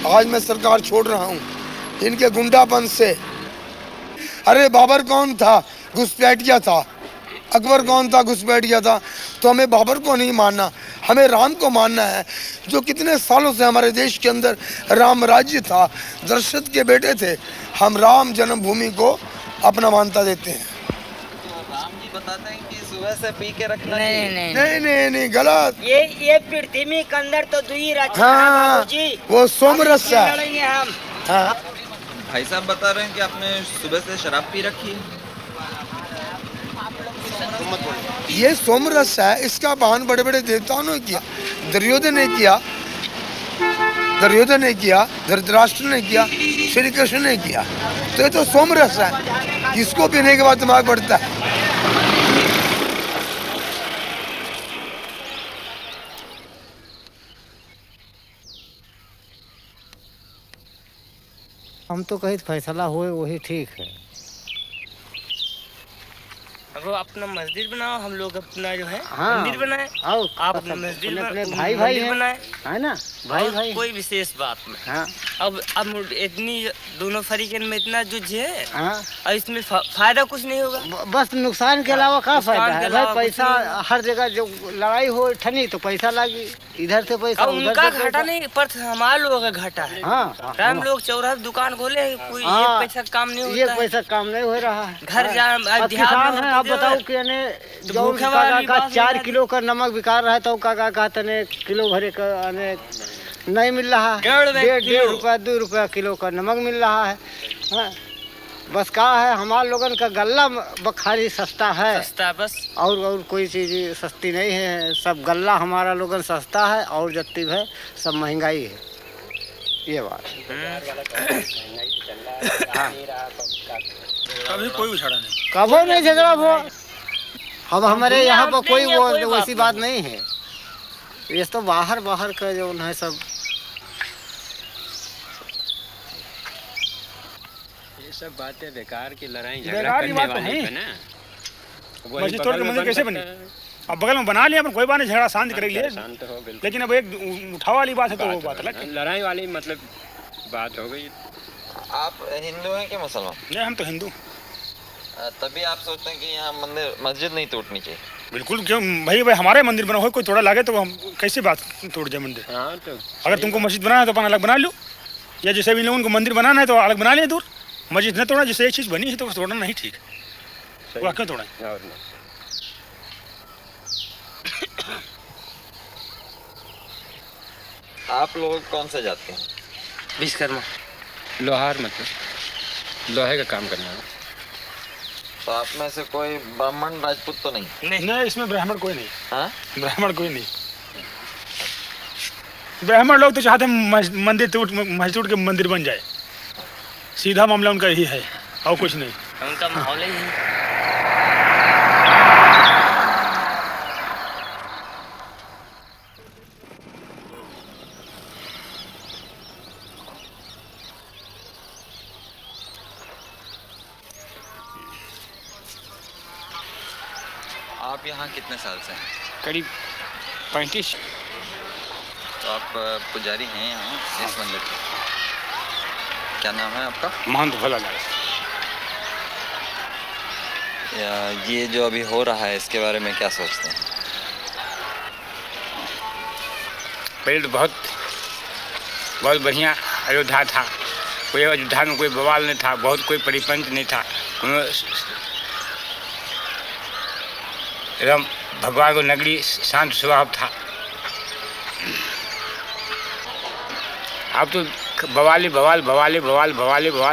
आज मैं सरकार छोड़ रहा हूँ इनके गुंडापन से। अरे बाबर कौन था? घुसपैठिया था। अकबर कौन था? घुसपैठिया था। तो हमें बाबर को नहीं मानना, हमें राम को मानना है, जो कितने सालों से हमारे देश के अंदर राम राज्य था, दशरथ के बेटे थे। हम राम जन्मभूमि को अपना मान्यता देते हैं। राम जी बताते हैं कि सुबह से पी के रखना नहीं गलत। ये पृथ्वी के अंदर तो दुई रचना हाँ, जी, वो सोमरस है। हम हाँ। भाई साहब बता रहे हैं कि आपने सुबह से शराब पी रखी है। ये सोमरस है, इसका बहन बड़े बड़े देवताओं ने किया। दुर्योधन ने किया, धृतराष्ट्र ने किया, श्री कृष्ण ने किया। तो ये तो सोमरस है, जिसको पीने के बाद दिमाग बढ़ता है। हम तो कहीं फैसला हुए वही ठीक है। वो अपना मस्जिद बनाओ, हम लोग अपना जो है हाँ, मंदिर बनाए। आप अपना मस्जिद अपने भाई बनाए, है ना, भाई भाई। कोई विशेष बात में हाँ। अब इतनी दोनों फरीकन में इतना जुझ है। हाँ। और इसमें फायदा कुछ नहीं होगा, बस नुकसान के अलावा क्या फायदा है भाई। पैसा हर जगह जो लड़ाई हो ठनी तो पैसा लागी, इधर से पैसा उनका घाटा नहीं पर हमारा लोगों का घाटा है। हाँ, हम लोग चौराहा दुकान खोले, कोई हाँ, एक पैसा काम नहीं होता, एक पैसा काम नहीं हो रहा है। घर जा किसान है, आप बताओ कि जो का 4 किलो का नमक बिका रहा है तो का कहते ने किलो भरे का नहीं मिल रहा है। 1.5 रुपया 2 रुपया किलो का नमक मिल रहा है। हाँ। बस का है हमारे लोगन का गल्ला बखारी सस्ता है, सस्ता बस, और कोई चीज सस्ती नहीं है। सब गल्ला हमारा लोगन सस्ता है और जत्ती है सब महंगाई है। ये बात कभी कोई उछाड़ा नहीं, कभी नहीं झगड़ा हुआ। अब हमारे यहाँ पर कोई वो वैसी बात नहीं है। ये तो बाहर का जो है सब ये सब बातें बेकार की लड़ाई बेकार की बात तो है ना। मस्जिद तोड़ के मंदिर कैसे बनी? अब बगल में बना लिया, कोई बात नहीं, झगड़ा शांत कर लिए। शांत हो बिल्कुल, लेकिन अब एक उठाव वाली बात है तो वो बात अलग, लड़ाई वाली मतलब बात हो गई। आप हिंदू हैं कि मुसलमान? नहीं, हम तो हिंदू। तभी आप सोचते हैं कि यहाँ मस्जिद नहीं टूटनी चाहिए? बिल्कुल, क्यों भाई हमारे मंदिर बना हो, कोई तोड़ा लागे तो हम कैसे बात तोड़ जाए मंदिर। हाँ, तो अगर तुमको मस्जिद बनाना है तो अपन अलग बना लो, या जैसे भी लोगों को मंदिर बनाना है तो अलग बना लिया दूर। मस्जिद न तोड़ा, जैसे एक चीज़ बनी है तो तोड़ना नहीं ठीक, वो क्यों तोड़ा? आप लोग कौन सा जाते हैं? विश्वकर्मा, लोहार, मतलब लोहे का काम करना है। तो आप में से कोई ब्राह्मण राजपूत तो नहीं? नहीं, इसमें ब्राह्मण कोई नहीं। हाँ? ब्राह्मण कोई नहीं। ब्राह्मण लोग तो चाहते हैं मंदिर टूट, मस्जिद टूट के मंदिर बन जाए, सीधा मामला उनका यही है और कुछ नहीं। उनका माहौल ही है। आप यहाँ कितने साल से हैं? करीब 35। तो आप पुजारी हैं यहाँ इस मंदिर के? क्या नाम है आपका? महंत भोलालाल। ये जो अभी हो रहा है इसके बारे में क्या सोचते हैं? पहले तो बहुत बढ़िया अयोध्या था, कोई अयोध्या में कोई बवाल नहीं था, बहुत कोई परिपंच नहीं था, एकदम भगवान को नगरी शांत स्वभाव था। अब तो बवाल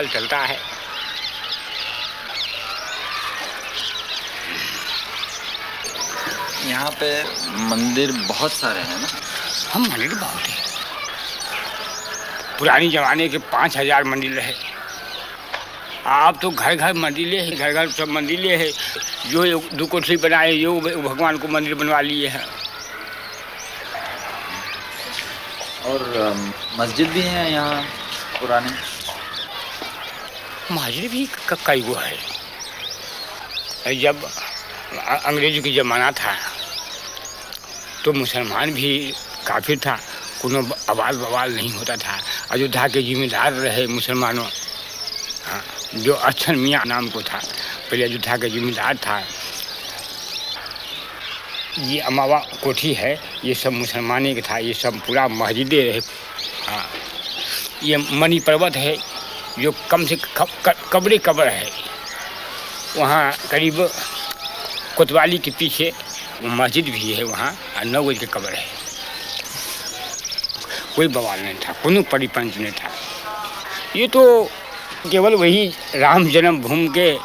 चलता है। यहाँ पे मंदिर बहुत सारे हैं ना? हम मंदिर बहुत है, पुरानी जमाने के 5000 मंदिर है। आप तो घर मंदिर है, घर सब मंदिर है। जो 2 कोठरी बनाए जो भगवान को मंदिर बनवा लिए हैं। और मस्जिद भी है यहाँ पुरानी? मस्जिद भी कई गो है। जब अंग्रेजों की ज़माना था तो मुसलमान भी काफी था, कोनो आवाज़ बवाल नहीं होता था। अयोध्या के जिम्मेदार रहे मुसलमानों, हाँ, जो अच्छन मियाँ नाम को था, पहले अयोध्या का जिम्मेदार था। ये अमावा कोठी है, ये सब मुसलमानी का था, ये सब पूरा मस्जिदें रहे। हाँ, ये मणि पर्वत है जो कम से कब्र है, वहाँ करीब कोतवाली के पीछे मस्जिद भी है, वहाँ 9 गज की कब्र है। कोई बवाल नहीं था, कोनो परिपंच नहीं था। ये तो केवल वही राम जन्मभूमि के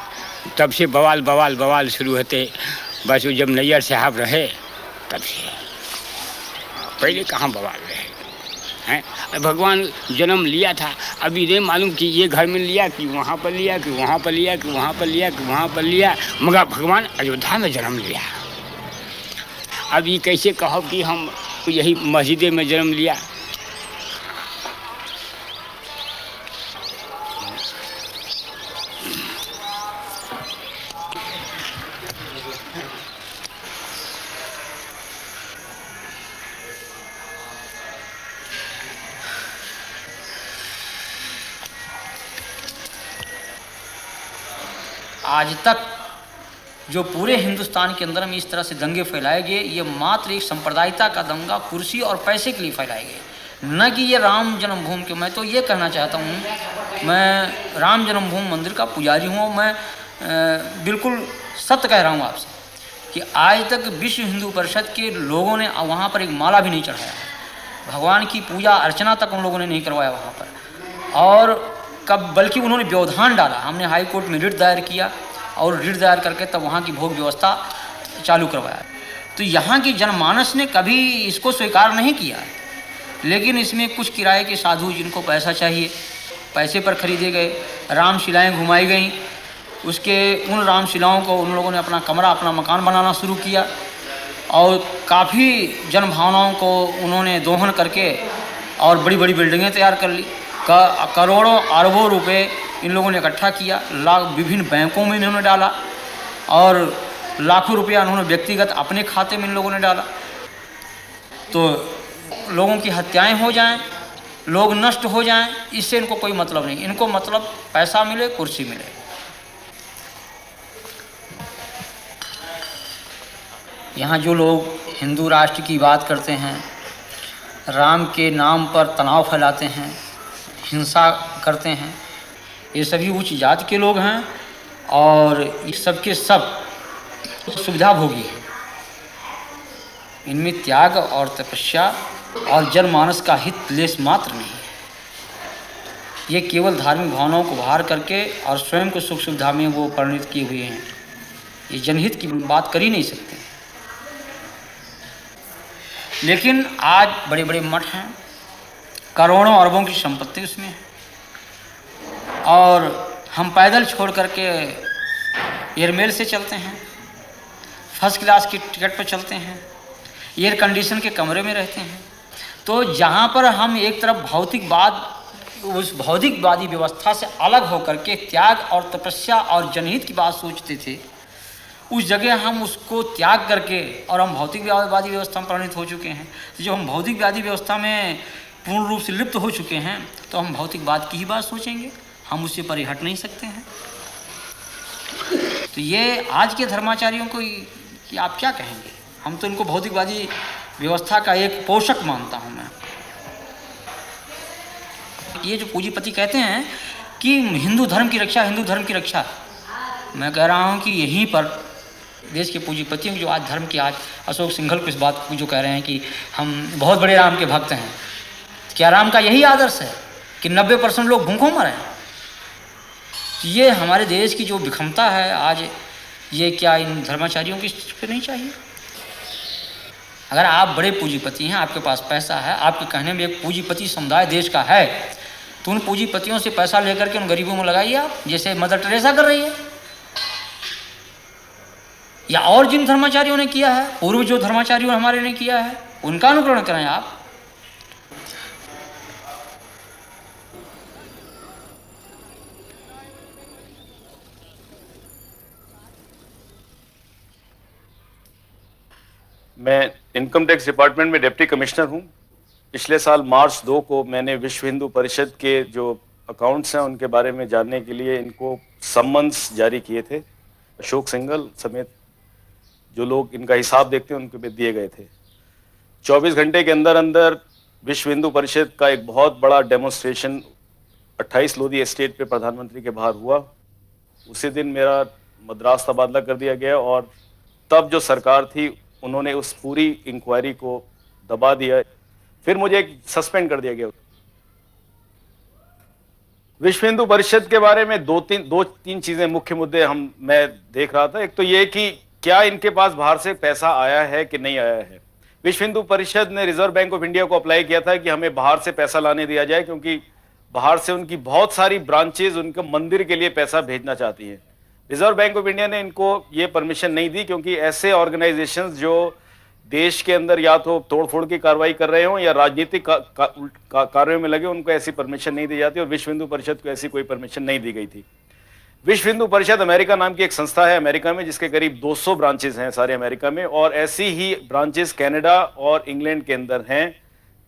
तब से बवाल बवाल बवाल शुरू होते। बस वो जब नैयर साहब रहे तब से, पहले कहाँ बवाल रहे हैं। भगवान जन्म लिया था, अभी नहीं मालूम कि ये घर में लिया कि वहाँ पर लिया कि वहाँ पर लिया कि वहाँ पर लिया कि वहाँ पर लिया, मगर भगवान अयोध्या में जन्म लिया। अब ये कैसे कहो कि हम यही मस्जिद में जन्म लिया। आज तक जो पूरे हिंदुस्तान के अंदर में इस तरह से दंगे फैलाए गए, ये मात्र एक सांप्रदायिकता का दंगा कुर्सी और पैसे के लिए फैलाए गए, न कि ये राम जन्मभूमि के। मैं तो ये कहना चाहता हूँ, मैं राम जन्मभूमि मंदिर का पुजारी हूँ। मैं बिल्कुल सत्य कह रहा हूँ आपसे कि आज तक विश्व हिंदू परिषद के लोगों ने वहाँ पर एक माला भी नहीं चढ़ाया, भगवान की पूजा अर्चना तक उन लोगों ने नहीं करवाया वहाँ पर। और कब बल्कि उन्होंने व्यवधान डाला। हमने हाई कोर्ट में रिट दायर किया और रिट दायर करके तब वहाँ की भोग व्यवस्था चालू करवाया। तो यहाँ की जनमानस ने कभी इसको स्वीकार नहीं किया, लेकिन इसमें कुछ किराए के साधु जिनको पैसा चाहिए, पैसे पर खरीदे गए रामशिलाएँ घुमाई गईं। उसके उन रामशिलाओं को उन लोगों ने अपना कमरा, अपना मकान बनाना शुरू किया और काफ़ी जनभावनाओं को उन्होंने दोहन करके और बड़ी बड़ी बिल्डिंगें तैयार कर ली। करोड़ों अरबों रुपए इन लोगों ने इकट्ठा किया, विभिन्न बैंकों में इन्होंने डाला और लाखों रुपया उन्होंने व्यक्तिगत अपने खाते में इन लोगों ने डाला। तो लोगों की हत्याएं हो जाएं, लोग नष्ट हो जाएं, इससे इनको कोई मतलब नहीं। इनको मतलब पैसा मिले, कुर्सी मिले। यहाँ जो लोग हिंदू राष्ट्र की बात करते हैं, राम के नाम पर तनाव फैलाते हैं, हिंसा करते हैं, ये सभी उच्च जाति के लोग हैं और इस सब के सब सुविधा भोगी हैं। इनमें त्याग और तपस्या और जनमानस का हित लेस मात्र नहीं है। ये केवल धार्मिक भावनाओं को बाहर करके और स्वयं को सुख सुविधा में वो परिणित किए हुए हैं। ये जनहित की बात कर ही नहीं सकते। लेकिन आज बड़े बड़े मठ हैं, करोड़ों अरबों की संपत्ति उसमें है और हम पैदल छोड़ करके एयरमेल से चलते हैं, फर्स्ट क्लास की टिकट पर चलते हैं, एयर कंडीशन के कमरे में रहते हैं। तो जहाँ पर हम एक तरफ भौतिकवाद, उस भौतिकवादी व्यवस्था से अलग होकर के त्याग और तपस्या और जनहित की बात सोचते थे, उस जगह हम उसको त्याग करके और हम भौतिकवादी व्यवस्था में परिणित हो चुके हैं। तो जब हम भौतिकवादी व्यवस्था में पूर्ण रूप से लिप्त हो चुके हैं तो हम भौतिकवाद की ही बात सोचेंगे, हम उससे परे हट नहीं सकते हैं। तो ये आज के धर्माचार्यों को कि आप क्या कहेंगे? हम तो इनको भौतिकवादी व्यवस्था का एक पोषक मानता हूँ मैं। ये जो पूंजीपति कहते हैं कि हिंदू धर्म की रक्षा, हिंदू धर्म की रक्षा, मैं कह रहा हूँ कि यहीं पर देश के पूंजीपतियों जो आज धर्म के, आज अशोक सिंघल को इस बात को जो कह रहे हैं कि हम बहुत बड़े राम के भक्त हैं, क्या राम का यही आदर्श है कि 90% लोग भूखों मरे? ये हमारे देश की जो विषमता है आज, ये क्या इन धर्माचार्यों की पे नहीं चाहिए? अगर आप बड़े पूंजीपति हैं, आपके पास पैसा है, आपके कहने में एक पूंजीपति समुदाय देश का है, तो उन पूंजीपतियों से पैसा लेकर के उन गरीबों में लगाइए आप, जैसे मदर टेरेसा कर रही है, या और जिन धर्माचार्यों ने किया है, पूर्व जो धर्माचार्यों हमारे ने किया है, उनका अनुकरण करें आप। मैं इनकम टैक्स डिपार्टमेंट में डिप्टी कमिश्नर हूं। पिछले साल मार्च 2 को मैंने विश्व हिंदू परिषद के जो अकाउंट्स हैं उनके बारे में जानने के लिए इनको सम्मन्स जारी किए थे। अशोक सिंघल समेत जो लोग इनका हिसाब देखते हैं उनके पे दिए गए थे। 24 घंटे के अंदर अंदर विश्व हिंदू परिषद का एक बहुत बड़ा डेमोन्स्ट्रेशन 28 लोधी एस्टेट पे प्रधानमंत्री के बाहर हुआ। उसी दिन मेरा मद्रास तबादला कर दिया गया और तब जो सरकार थी उन्होंने उस पूरी इंक्वायरी को दबा दिया। फिर मुझे सस्पेंड कर दिया गया। विश्व हिंदू परिषद के बारे में दो तीन चीजें मुख्य मुद्दे मैं देख रहा था। एक तो ये कि क्या इनके पास बाहर से पैसा आया है कि नहीं आया है। विश्व हिंदू परिषद ने रिजर्व बैंक ऑफ इंडिया को अप्लाई किया था कि हमें बाहर से पैसा लाने दिया जाए, क्योंकि बाहर से उनकी बहुत सारी ब्रांचेज उनके मंदिर के लिए पैसा भेजना चाहती हैं। रिजर्व बैंक ऑफ इंडिया ने इनको ये परमिशन नहीं दी, क्योंकि ऐसे ऑर्गेनाइजेशंस जो देश के अंदर या तो तोड़फोड़ की कार्रवाई कर रहे हो या राजनीतिक कार्यों में लगे, उनको ऐसी परमिशन नहीं दी जाती, और विश्व हिंदू परिषद को ऐसी कोई परमिशन नहीं दी गई थी। विश्व हिंदू परिषद अमेरिका नाम की एक संस्था है अमेरिका में, जिसके करीब 200 ब्रांचेस हैं सारे अमेरिका में, और ऐसी ही ब्रांचेस कनाडा और इंग्लैंड के अंदर हैं,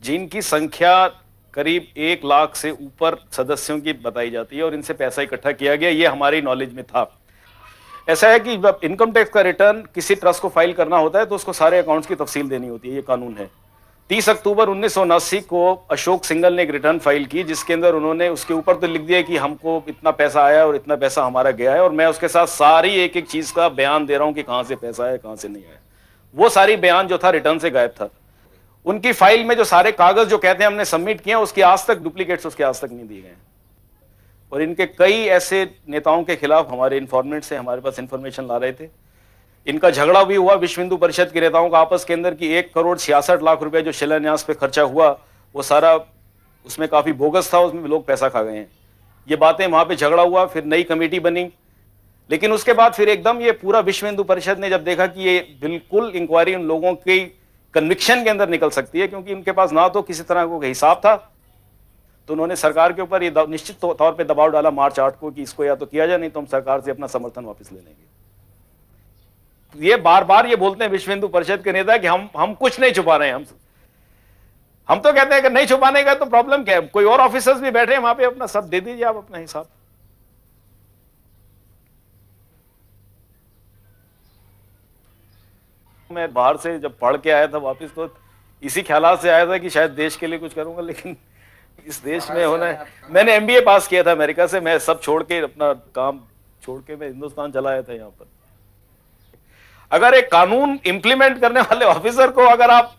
जिनकी संख्या करीब 1 लाख से ऊपर सदस्यों की बताई जाती है, और इनसे पैसा इकट्ठा किया गया। ये हमारी नॉलेज में था। ऐसा है कि जब इनकम टैक्स का रिटर्न किसी ट्रस्ट को फाइल करना होता है तो उसको सारे अकाउंट्स की तफसील देनी होती है, ये कानून है। 30 अक्टूबर 1979 को अशोक सिंघल ने एक रिटर्न फाइल की, जिसके अंदर उन्होंने उसके ऊपर तो लिख दिया कि हमको इतना पैसा आया और इतना पैसा हमारा गया है, और मैं उसके साथ सारी एक एक चीज का बयान दे रहा हूं कि कहां से पैसा आया कहां से नहीं आया। वो सारी बयान जो था रिटर्न से गायब था। उनकी फाइल में जो सारे कागज जो कहते हैं हमने सबमिट किए, उसकी आज तक डुप्लीकेट्स उसके आज तक नहीं दिए गए। और इनके कई ऐसे नेताओं के खिलाफ हमारे इन्फॉर्मेंट से हमारे पास इंफॉर्मेशन ला रहे थे। इनका झगड़ा भी हुआ विश्व हिंदू परिषद के नेताओं का आपस के अंदर कि 1,66,00,000 रुपए जो शिलान्यास पे खर्चा हुआ वो सारा उसमें काफी बोगस था, उसमें लोग पैसा खा गए हैं। ये बातें वहां पे झगड़ा हुआ, फिर नई कमेटी बनी, लेकिन उसके बाद फिर एकदम ये पूरा विश्व हिंदू परिषद ने जब देखा कि ये बिल्कुल इंक्वायरी उन लोगों की कन्विक्शन के अंदर निकल सकती है, क्योंकि उनके पास ना तो किसी तरह का हिसाब था, तो उन्होंने सरकार के ऊपर ये निश्चित तौर पे दबाव डाला मार्च 8 को कि इसको या तो किया जाए, नहीं तो हम सरकार से अपना समर्थन वापस ले लेंगे। ये बार बार ये बोलते हैं विश्व हिंदू परिषद के नेता कि हम कुछ नहीं छुपा रहे हैं। हम तो कहते हैं कि नहीं छुपाने का तो प्रॉब्लम क्या है, कोई और ऑफिसर्स भी बैठे हैं वहां पे, अपना सब दे दीजिए आप अपना हिसाब। मैं बाहर से जब पढ़ के आया था वापस, तो इसी ख्याल से आया था कि शायद देश के लिए कुछ करूंगा, लेकिन इस देश में होना है। मैंने MBA पास किया था अमेरिका से, मैं सब छोड़ के अपना काम छोड़ के मैं हिंदुस्तान चला आया था। यहाँ पर अगर एक कानून इंप्लीमेंट करने वाले ऑफिसर को अगर आप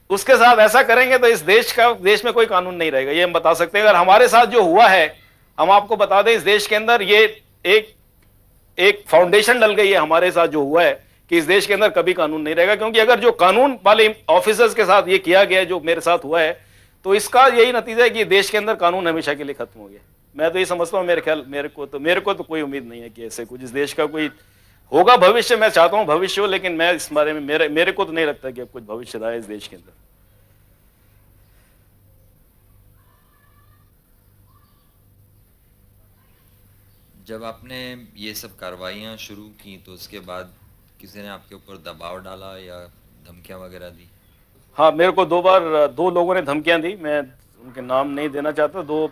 उसके साथ ऐसा करेंगे तो इस देश में कोई कानून नहीं रहेगा, ये हम बता सकते हैं। अगर हमारे साथ जो हुआ है, हम आपको बता दें, इस देश के अंदर ये एक फाउंडेशन डल गई है हमारे साथ जो हुआ है कि इस देश के अंदर कभी कानून नहीं रहेगा। क्योंकि अगर जो कानून वाले ऑफिसर्स के साथ ये किया गया जो मेरे साथ हुआ है, तो इसका यही नतीजा है कि देश के अंदर कानून हमेशा के लिए खत्म हो गया। मैं तो ये समझता हूँ, मेरे को तो कोई उम्मीद नहीं है कि ऐसे कुछ इस देश का कोई होगा भविष्य। मैं चाहता हूं भविष्य हो, लेकिन मैं इस बारे में मेरे को तो नहीं लगता कि अब कुछ भविष्य रहा है इस देश के अंदर। जब आपने ये सब कार्रवाइयां शुरू की तो उसके बाद किसी ने आपके ऊपर दबाव डाला या धमकियां वगैरह दी? हाँ, मेरे को 2 बार 2 लोगों ने धमकियां दी। मैं उनके नाम नहीं देना चाहता। 2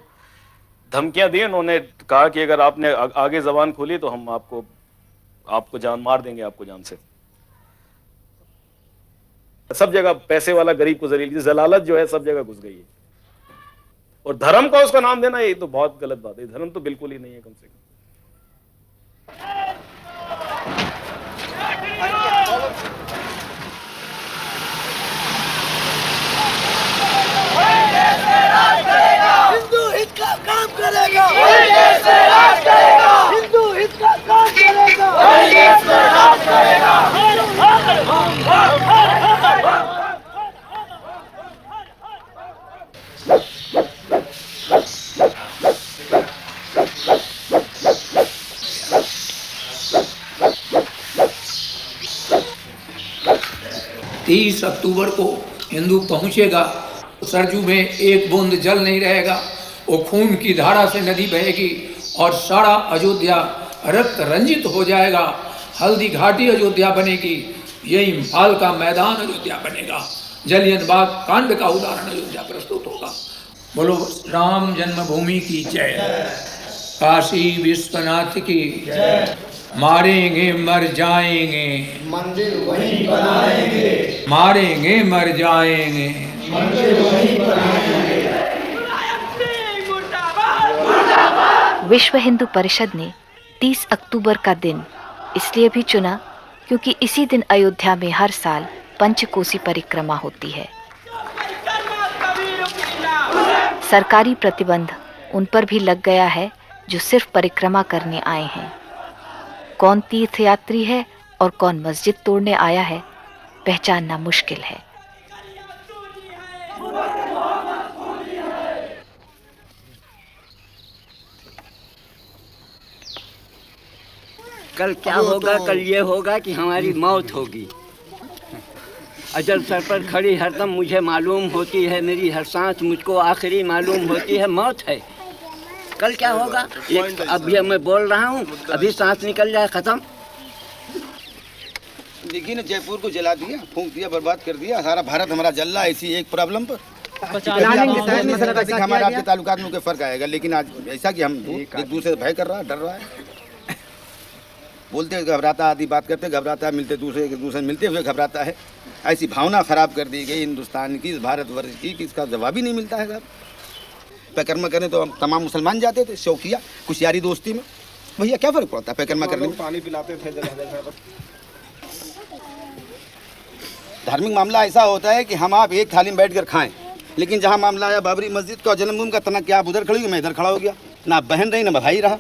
धमकियां दी। उन्होंने कहा कि अगर आपने आगे जबान खोली तो हम आपको जान मार देंगे, आपको जान से। सब जगह पैसे वाला गरीब को जलील, जलालत जो है सब जगह घुस गई है। और धर्म का उसका नाम देना ये तो बहुत गलत बात है। धर्म तो बिल्कुल ही नहीं है कम से कम। हिंदू हित का काम करेगा, देश में राज करेगा। हिंदू हित का काम करेगा, देश में राज करेगा। 30 अक्टूबर को हिंदू पहुंचेगा, सरजू में एक बूंद जल नहीं रहेगा, वो खून की धारा से नदी बहेगी और सारा अयोध्या रक्त रंजित हो जाएगा। हल्दी घाटी अयोध्या बनेगी, यही इम्फाल का मैदान अयोध्या बनेगा, जलियन बाग कांड का उदाहरण अयोध्या प्रस्तुत होगा। बोलो राम जन्मभूमि की जय, काशी विश्वनाथ की जय। मारेंगे मर जाएंगे, मंदिर वहीं बनाएंगे। मारेंगे मर जाएंगे, मंदिर वहीं बनाएंगे। विश्व हिंदू परिषद ने 30 अक्टूबर का दिन इसलिए भी चुना क्योंकि इसी दिन अयोध्या में हर साल पंचकोसी परिक्रमा होती है। सरकारी प्रतिबंध उन पर भी लग गया है जो सिर्फ परिक्रमा करने आए हैं। कौन तीर्थयात्री है और कौन मस्जिद तोड़ने आया है, पहचानना मुश्किल है। कल क्या होगा? कल ये होगा कि हमारी मौत होगी। अजल सर पर खड़ी हरदम मुझे मालूम होती है, मेरी हर सांस मुझको आखिरी मालूम होती है, मौत है। कल क्या होगा? एक अभी मैं बोल रहा हूँ, अभी सांस निकल जाए खत्म। देखिए ना, जयपुर को जला दिया, फूंक दिया, बर्बाद कर दिया। सारा भारत हमारा जल रहा है इसी एक प्रॉब्लम पर। हमारे आपके ताल्लुकात में कोई फर्क आएगा, लेकिन आज ऐसा कि हम एक दूसरे से भय कर रहा है, डर रहा है। बोलते घबराता, आदि बात करते घबराता है, मिलते दूसरे मिलते हुए घबराता है। ऐसी भावना खराब कर दी गई हिंदुस्तान की, इस भारतवर्ष की, कि इसका जवाब ही नहीं मिलता है। पैकर्मा करने तो हम तमाम मुसलमान जाते थे, शौकिया कुछ यारी दोस्ती में। भैया क्या फर्क पड़ता है पैकर्मा करने में? पानी पिलाते थे जगह। धार्मिक मामला ऐसा होता है कि हम आप एक थाली में बैठकर खाएं, लेकिन जहाँ मामला आया बाबरी मस्जिद का, जन्मभूमि का, तना क्या आप उधर खड़ी हुई, मैं इधर खड़ा हो गया। ना बहन रही ना भाई रहा।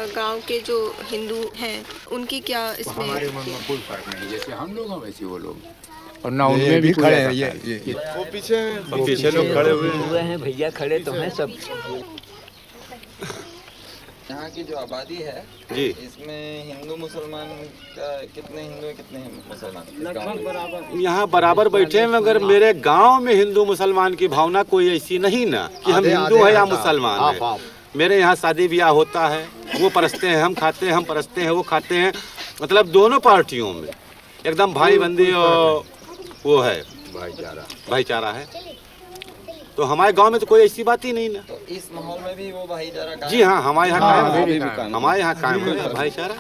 गांव के जो हिंदू हैं उनकी क्या इसमें? हमारे मन में कोई फर्क नहीं, जैसे हम लोग हैं वैसे वो लोग। और ना उनमें भी खड़े हैं, ये वो पीछे लोग खड़े हुए हैं। भैया खड़े तो हैं सब। यहाँ की जो आबादी है जी, इसमें हिंदू मुसलमान का कितने हिंदू है, कितने मुसलमान? यहाँ बराबर बैठे हैं, मगर मेरे गांव में हिंदू मुसलमान की भावना कोई ऐसी नहीं ना कि हम हिंदू है या मुसलमान है। मेरे यहाँ शादी ब्याह होता है, वो परसते हैं, हम खाते हैं, हम परसते हैं, वो खाते हैं। मतलब दोनों पार्टियों में एकदम भाई बंदी और वो है भाईचारा है। तो हमारे गांव में तो कोई ऐसी बात ही नहीं ना। तो इस माहौल में भी वो भाईचारा कायम? जी हाँ, हमारे यहाँ कायम, हमारे यहाँ कायम है भाईचारा।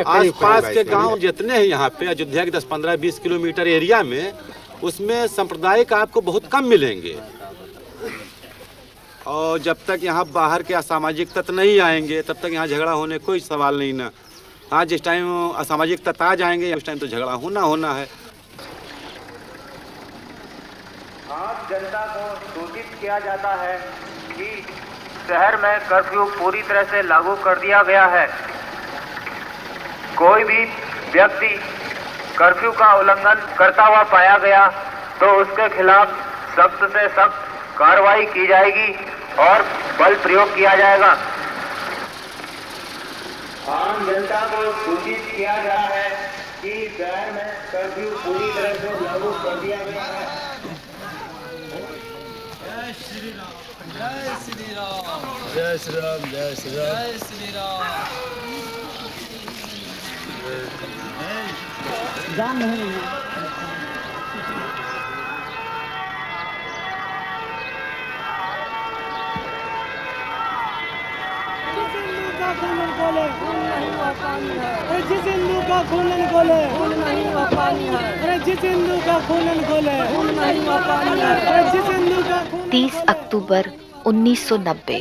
आसपास के गांव जितने हैं यहाँ पे, अयोध्या के 10, 15, 20 किलोमीटर एरिया में, उसमें सांप्रदायिक आपको बहुत कम मिलेंगे। और जब तक यहाँ बाहर के असामाजिक तत्व नहीं आएंगे, तब तक यहाँ झगड़ा होने कोई सवाल नहीं ना। हाँ, जिस टाइम असामाजिक तत्व आ जाएंगे उस टाइम तो झगड़ा होना है। आज जनता को सूचित किया जाता है कि शहर में कर्फ्यू पूरी तरह से लागू कर दिया गया है। कोई भी व्यक्ति कर्फ्यू का उल्लंघन करता हुआ पाया गया तो उसके खिलाफ सख्त से सख्त कार्रवाई की जाएगी और बल प्रयोग किया जाएगा। आम जनता को सूचित किया गया है कि शहर में कर्फ्यू पूरी तरह से लागू कर दिया गया है। जय श्री राम, जय श्री राम, जय श्री राम, जय श्री राम, जय श्री राम। जान नहीं जिस हिंदू का खून खोले खून नहीं हुआ पानी है। अरे जिस हिंदू का खून खोले खून नहीं हुआ पानी है। अरे जिस हिंदू का 30 अक्टूबर 1990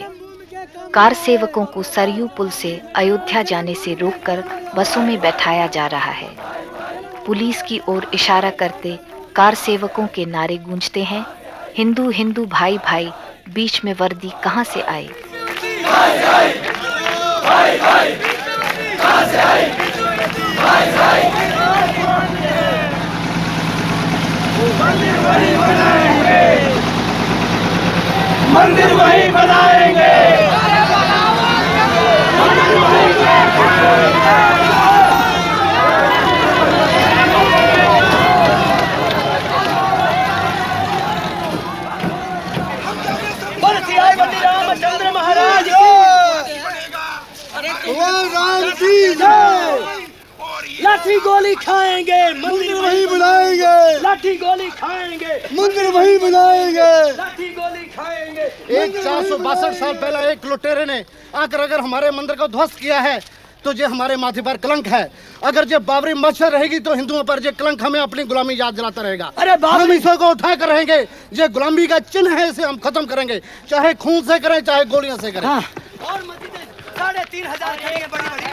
कार सेवकों को सरयू पुल से अयोध्या जाने से रोककर बसों में बैठाया जा रहा है। पुलिस की ओर इशारा करते कार सेवकों के नारे गूंजते हैं, हिंदू हिंदू भाई भाई, बीच में वर्दी कहाँ से आई। मंदिर वही बनाएंगे। रामचंद्र महाराज राम की जय। लाठी गोली खाएंगे, मंदिर वही बनाएंगे। लाठी गोली खाएंगे, मंदिर वही बनाएंगे। लाठी गोली खाएंगे। एक 462 साल पहले एक लुटेरे ने आकर अगर हमारे मंदिर को ध्वस्त किया है तो ये हमारे माथे पर कलंक है। अगर ये बाबरी मस्जिद रहेगी तो हिंदुओं पर ये कलंक हमें अपनी गुलामी याद दिलाता रहेगा। अरे हम इसे को उठा कर रहेंगे, ये गुलामी का चिन्ह है, इसे हम खत्म करेंगे, चाहे खून से करें चाहे गोलियों से करें। हाँ। और 3,500 करेंगे बड़ी बड़ी।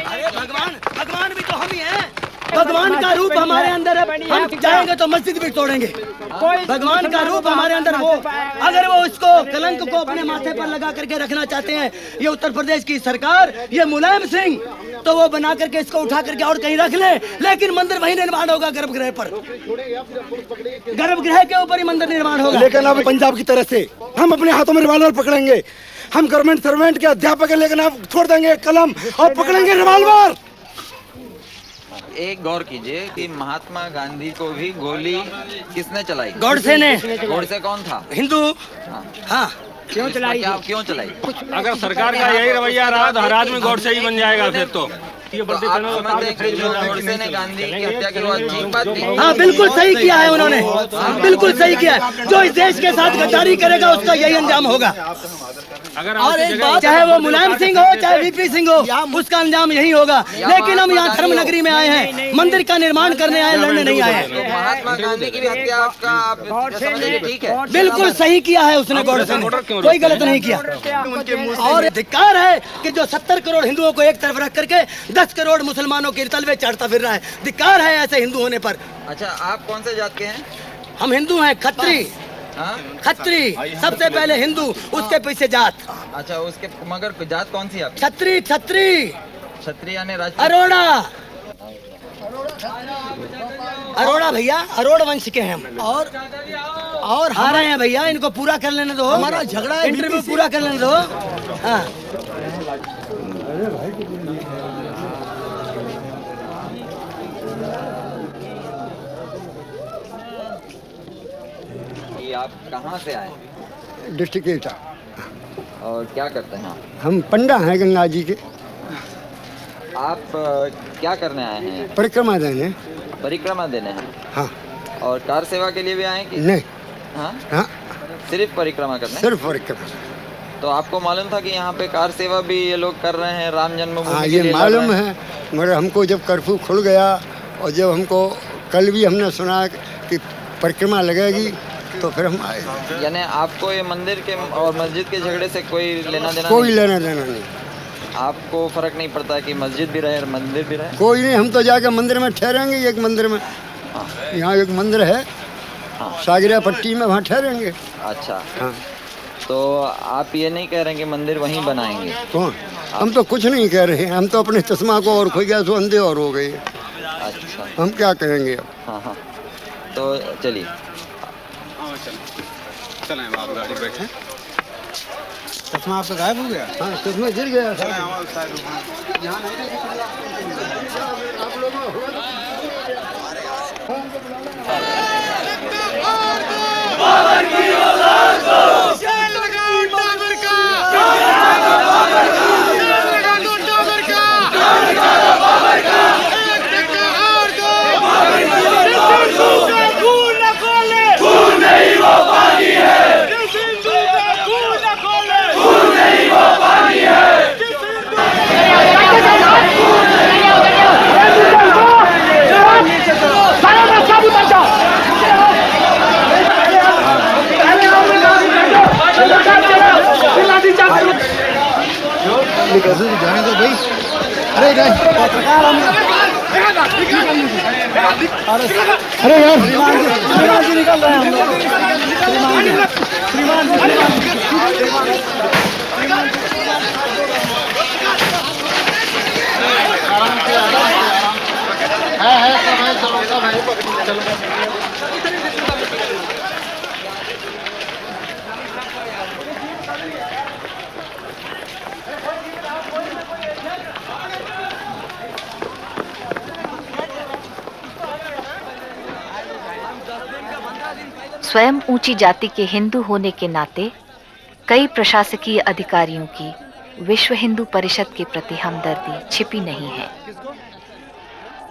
अरे भगवान भी तो हम ही हैं। भगवान का रूप हमारे अंदर है, हम जाएंगे तो मस्जिद भी तोड़ेंगे। भगवान का रूप हमारे अंदर वो, अगर वो उसको कलंक को अपने माथे पर लगा करके रखना चाहते हैं ये उत्तर प्रदेश की सरकार, ये मुलायम सिंह, तो वो बना करके इसको उठा करके और कहीं रख ले, लेकिन मंदिर वहीं निर्माण होगा गर्भगृह पर, गर्भगृह के ऊपर ही मंदिर निर्माण होगा। लेकिन अब पंजाब की तरह से हम अपने हाथों में रिवॉल्वर पकड़ेंगे, हम गवर्नमेंट सर्वेंट के अध्यापक है, लेकिन आप छोड़ देंगे कलम और पकड़ेंगे रिवॉल्वर। एक गौर कीजिए कि महात्मा गांधी को भी गोली किसने चलाई? गोडसे ने। गोडसे कौन था? हिंदू। हाँ क्यों चलाई? क्यों चलाई? अगर सरकार का यही रवैया रहा तो हर आदमी गोडसे ही बन जाएगा फिर तो। आप समझते हैं कि जो गोडसे ने गांधी की हत्या की वो ठीक बात थी? हाँ बिल्कुल सही किया है उन्होंने, बिल्कुल सही किया है। जो इस देश के साथ गद्दारी करेगा उसका यही अंजाम होगा। और एक बात, चाहे वो मुलायम सिंह हो चाहे वीपी सिंह हो, उसका अंजाम यही होगा। लेकिन हम यहाँ धर्म नगरी में आए हैं, मंदिर का निर्माण करने आए, लड़ने नहीं आए हैं। महात्मा गांधी की भी हत्या आपका आप समझिए ठीक है? बिल्कुल सही किया है उसने, गोडसे ने कोई गलत नहीं किया। और धिक्कार है कि जो 70 करोड़ हिंदुओं को एक तरफ रख करके 10 करोड़ मुसलमानों के तलवे चढ़ता फिर रहा है। धिक्कार है ऐसे हिंदू होने पर। अच्छा, आप कौन से जात के हैं? हम हिंदू हैं, खत्री। खत्री सबसे पहले हिंदू, उसके पीछे जात। अच्छा, उसके मगर जात कौन सी आप? छत्री। छत्री क्षत्रिय यानी राजपूत? अरोड़ा। अरोड़ा भैया, अरोड़ वंश के हैं हम। और हारे हैं भैया, इनको पूरा कर लेने दो, हमारा झगड़ा है, इंटरव्यू पूरा कर लेने दो। हाँ आप कहाँ से आए? डिस्ट्रिक्ट एटा। और क्या करते हैं आप? हम पंडा हैं गंगा जी के। आप क्या करने आए हैं? परिक्रमा देने। परिक्रमा देने हैं? हाँ। और कार सेवा के लिए भी आए कि नहीं? हाँ? हाँ सिर्फ परिक्रमा करने? सिर्फ परिक्रमा। तो आपको मालूम था कि यहाँ पे कार सेवा भी ये लोग कर रहे हैं, राम जन्मभूमि? हाँ, ये मालूम है, मगर हमको जब कर्फ्यू खुल गया और जब हमको कल भी हमने सुना कि परिक्रमा लगेगी तो फिर हम आए। यानी आपको ये मंदिर के और मस्जिद के झगड़े से कोई लेना देना? कोई लेना देना नहीं। आपको फर्क नहीं पड़ता कि मस्जिद भी रहे और मंदिर भी रहे? कोई नहीं, हम तो जाके मंदिर में ठहरेंगे। एक मंदिर में, यहाँ एक मंदिर है सागरिया पट्टी में, वहाँ ठहरेंगे। अच्छा हाँ। तो आप ये नहीं कह रहे कि मंदिर वहीं बनाएंगे? कौन? हम तो कुछ नहीं कह रहे हैं, हम तो अपने चश्मा को और खोई गया सो अंधे और हो गए। अच्छा, हम क्या कहेंगे अब? हाँ हाँ, तो चलिए चलें, आप गाड़ी बैठे। चश्मा आपका गायब हो गया? हाँ, चश्मा गिर गया। जाने दो भाई। अरे पत्रकार अरे यार श्रीमान जी निकल रहे हैं हम लोग। श्रीमान स्वयं ऊंची जाति के हिंदू होने के नाते कई प्रशासकीय अधिकारियों की विश्व हिंदू परिषद के प्रति हमदर्दी छिपी नहीं है।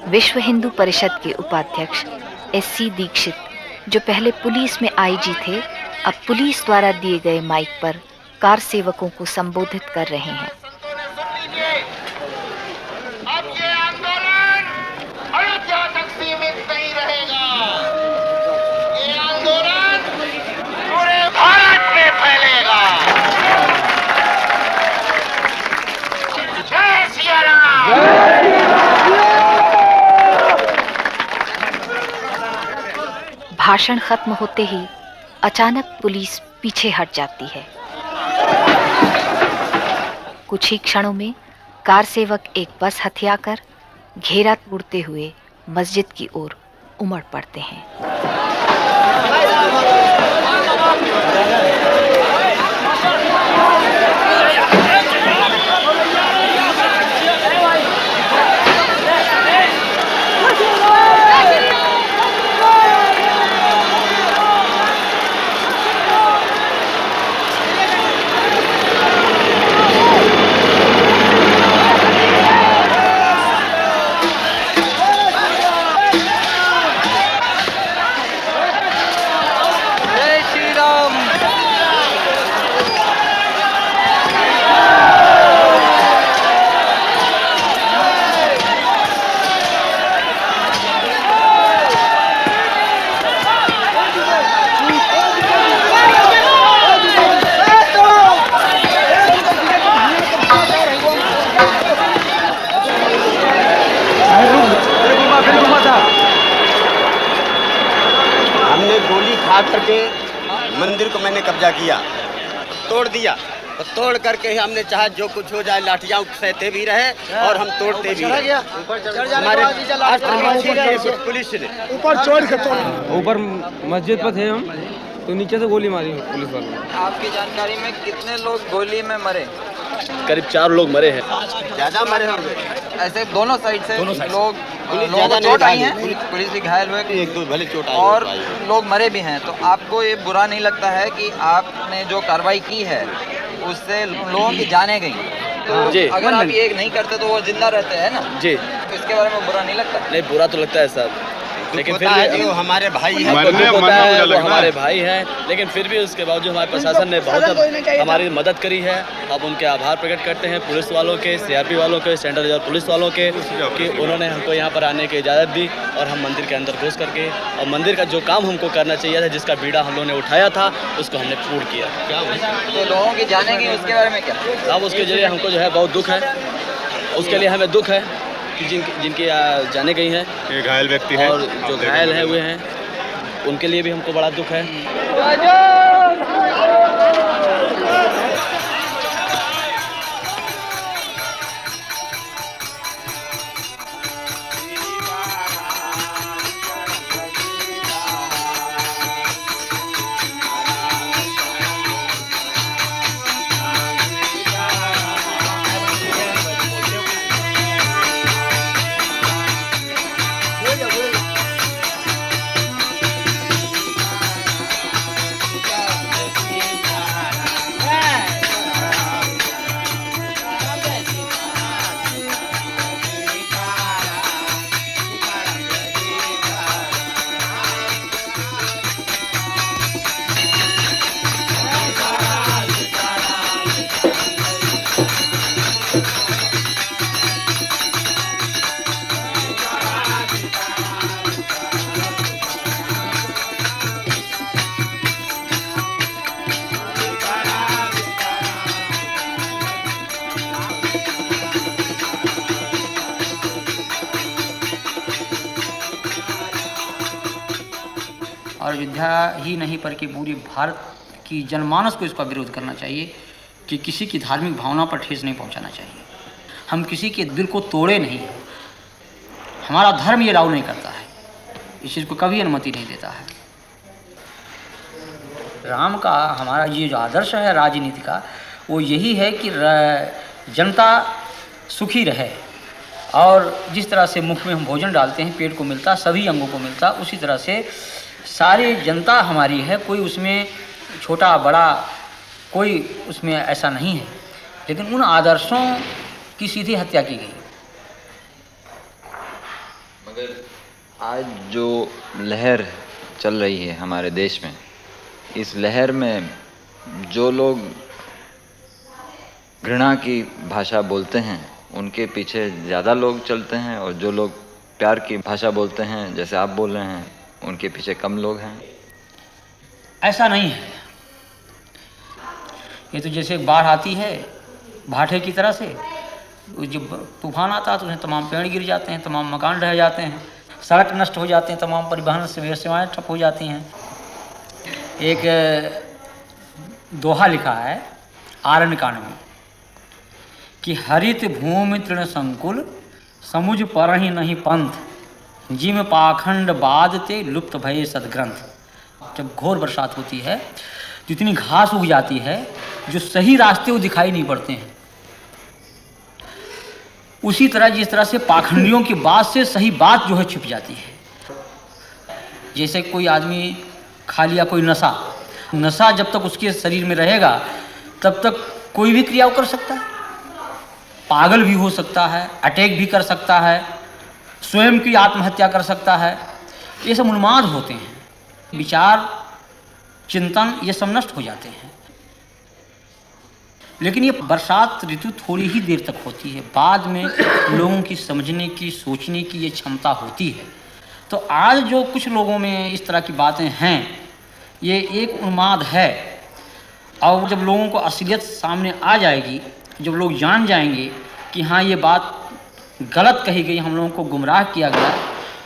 विश्व हिंदू परिषद के उपाध्यक्ष SC दीक्षित, जो पहले पुलिस में IG थे, अब पुलिस द्वारा दिए गए माइक पर कार सेवकों को संबोधित कर रहे हैं। अब ये आंदोलन अयोध्या तक सीमित नहीं रहेगा, ये आंदोलन पूरे भारत में फैलेगा। जय सिया राम। भाषण खत्म होते ही अचानक पुलिस पीछे हट जाती है। कुछ ही क्षणों में कार सेवक एक बस हथियाकर घेरा तोड़ते हुए मस्जिद की ओर उमड़ पड़ते हैं। करके मंदिर को मैंने कब्जा किया, तोड़ दिया, और तोड़ करके हमने चाहा जो कुछ हो जाए, लाठियाँ सहते भी रहे और हम तोड़ते भी रहे। हमारे पुलिस ने ऊपर चोर के ऊपर मस्जिद पर थे हम, तो नीचे से गोली मारी पुलिस वालों ने। आपकी जानकारी में कितने लोग गोली में मरे? करीब 4 लोग मरे हैं। ज्यादा मरे होंगे। ऐसे दोनों साइड से लोग ज्यादा चोट आई है, पुलिस भी घायल हुए, 1-2 भले चोट आई और लोग मरे भी हैं। तो आपको ये बुरा नहीं लगता है कि आपने जो कार्रवाई की है उससे लोगों की जानें गई? तो अगर आप ये नहीं करते तो वो जिंदा रहते हैं ना जी, तो इसके बारे में बुरा नहीं लगता? नहीं, बुरा तो लगता है साहब, लेकिन फिर भी वो हमारे भाई हैं, वो हमारे भाई हैं, लेकिन फिर भी उसके बावजूद हमारे प्रशासन ने बहुत हमारी मदद करी है। अब उनके आभार प्रकट करते हैं पुलिस वालों के, सीआरपी वालों के, सेंट्रल रिजर्व पुलिस वालों के, कि उन्होंने हमको यहाँ पर आने की इजाज़त दी और हम मंदिर के अंदर घुस करके और मंदिर का जो काम हमको करना चाहिए था, जिसका बीड़ा हम लोगों ने उठाया था, उसको हमने पूर्ण किया। तो लोगों की जाने की उसके बारे में क्या? अब उसके जरिए हमको जो है बहुत दुख है, उसके लिए हमें दुख है कि जिनकी जाने गई हैं, ये घायल व्यक्ति हैं और जो घायल हैं हुए हैं, उनके लिए भी हमको बड़ा दुख है। और अयोध्या ही नहीं बल्कि पूरी भारत की जनमानस को इसका विरोध करना चाहिए कि किसी की धार्मिक भावना पर ठेस नहीं पहुंचाना चाहिए। हम किसी के दिल को तोड़े नहीं, हमारा धर्म ये राव नहीं करता है, इस चीज़ को कभी अनुमति नहीं देता है। राम का हमारा ये जो आदर्श है राजनीति का, वो यही है कि जनता सुखी रहे, और जिस तरह से मुख में हम भोजन डालते हैं पेट को मिलता, सभी अंगों को मिलता, उसी तरह से सारी जनता हमारी है, कोई उसमें छोटा बड़ा कोई उसमें ऐसा नहीं है। लेकिन उन आदर्शों की सीधी हत्या की गई। मगर आज जो लहर चल रही है हमारे देश में, इस लहर में जो लोग घृणा की भाषा बोलते हैं उनके पीछे ज़्यादा लोग चलते हैं, और जो लोग प्यार की भाषा बोलते हैं जैसे आप बोल रहे हैं उनके पीछे कम लोग हैं। ऐसा नहीं है। ये तो जैसे बाढ़ आती है भाटे की तरह से, जब तूफान आता है तो उसमें तमाम पेड़ गिर जाते हैं, तमाम मकान ढह जाते हैं, सड़क नष्ट हो जाते हैं, तमाम परिवहन सेवाएं ठप हो जाती हैं। एक दोहा लिखा है आरण्य कांड में कि हरित भूमि तृण संकुल समुझ पर ही नहीं पंथ जिम पाखंड बादते लुप्त भये सदग्रंथ। जब घोर बरसात होती है तो इतनी घास उग जाती है जो सही रास्ते वो दिखाई नहीं पड़ते हैं। उसी तरह जिस तरह से पाखंडियों की बात से सही बात जो है छिप जाती है। जैसे कोई आदमी खा लिया कोई नशा जब तक उसके शरीर में रहेगा तब तक कोई भी क्रिया कर सकता है, पागल भी हो सकता है, अटैक भी कर सकता है, स्वयं की आत्महत्या कर सकता है। ये सब उन्माद होते हैं, विचार चिंतन ये सब नष्ट हो जाते हैं। लेकिन ये बरसात ऋतु थोड़ी ही देर तक होती है, बाद में लोगों की समझने की सोचने की ये क्षमता होती है। तो आज जो कुछ लोगों में इस तरह की बातें हैं ये एक उन्माद है। और जब लोगों को असलियत सामने आ जाएगी, जब लोग जान जाएंगे कि हाँ ये बात गलत कही गई, हम लोगों को गुमराह किया गया,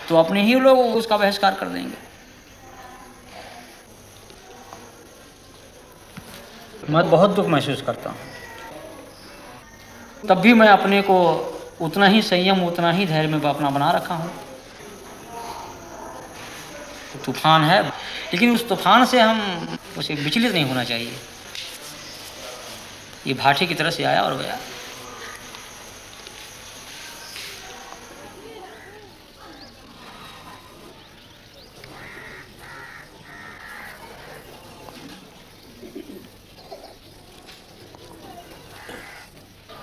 तो अपने ही लोग उसका बहिष्कार कर देंगे। मैं बहुत दुख महसूस करता हूँ, तब भी मैं अपने को उतना ही संयम उतना ही धैर्य में अपना बना रखा हूँ। तूफान है, लेकिन उस तूफान से हम उसे विचलित नहीं होना चाहिए। ये भाटे की तरह से आया और गया।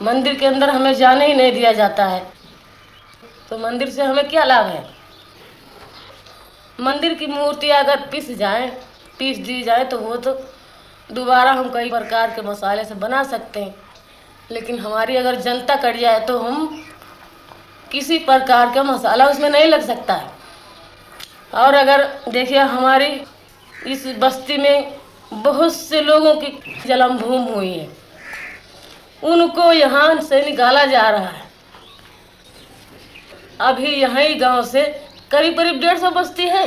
मंदिर के अंदर हमें जाने ही नहीं दिया जाता है, तो मंदिर से हमें क्या लाभ है? मंदिर की मूर्ति अगर पीस दी जाए तो वो तो दोबारा हम कई प्रकार के मसाले से बना सकते हैं, लेकिन हमारी अगर जनता कट जाए तो हम किसी प्रकार का मसाला उसमें नहीं लग सकता है। और अगर देखिए हमारी इस बस्ती में बहुत से लोगों की जन्म भूमि हुई है, उनको यहाँ से निकाला जा रहा है। अभी यहाँ गांव से करीब 150 बस्ती है,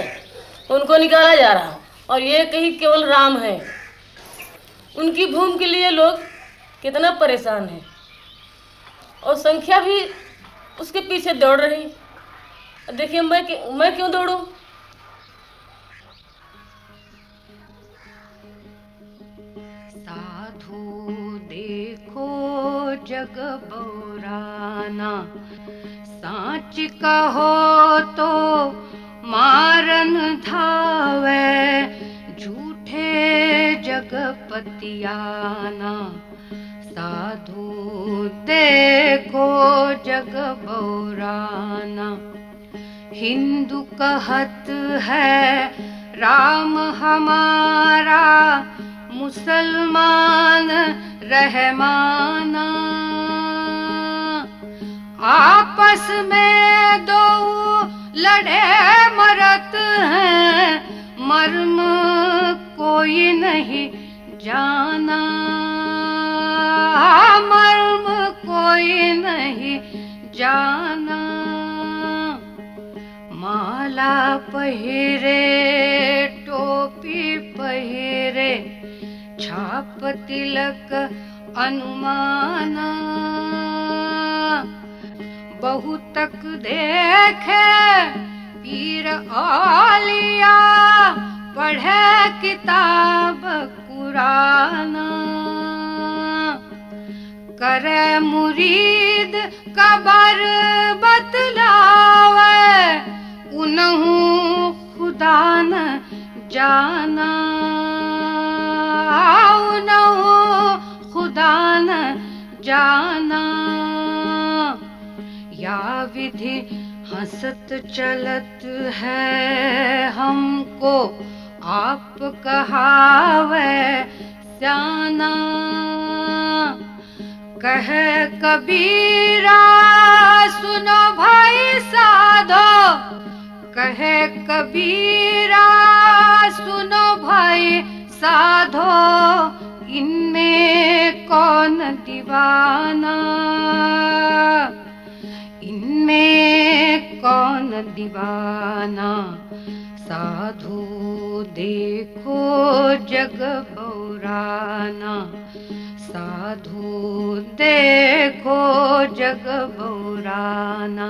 उनको निकाला जा रहा है। और ये कहीं केवल राम है, उनकी भूमि के लिए लोग कितना परेशान हैं और संख्या भी उसके पीछे दौड़ रही। देखिए मैं क्यों दौड़ूं? साधु देखो जग बौराना, साच कहो तो मारन धावे, झूठे जगपतियाना। साधु देखो जग बौराना, हिंदू कहत है राम हमारा, मुसलमान रहमाना। आपस में दो लड़े मरत हैं, मर्म कोई नहीं जाना, मर्म कोई नहीं जाना। माला पहिरे टोपी पहिरे, छाप तिलक अनुमाना। बहुतक देखे पीर औलिया, पढ़े किताब कुराना। करे मुरीद कबर बतलावे, उनहु खुदा न जाना, उनहु खुदा न जाना। या विधि हंसत चलत है हमको, आप कहावे स्याना। कहे कबीरा सुनो भाई साधो, कहे कबीरा सुनो भाई साधो, इनमें कौन दीवाना, इनमें कौन दीवाना, साधु देखो जग बौराना, साधु देखो जग बौराना।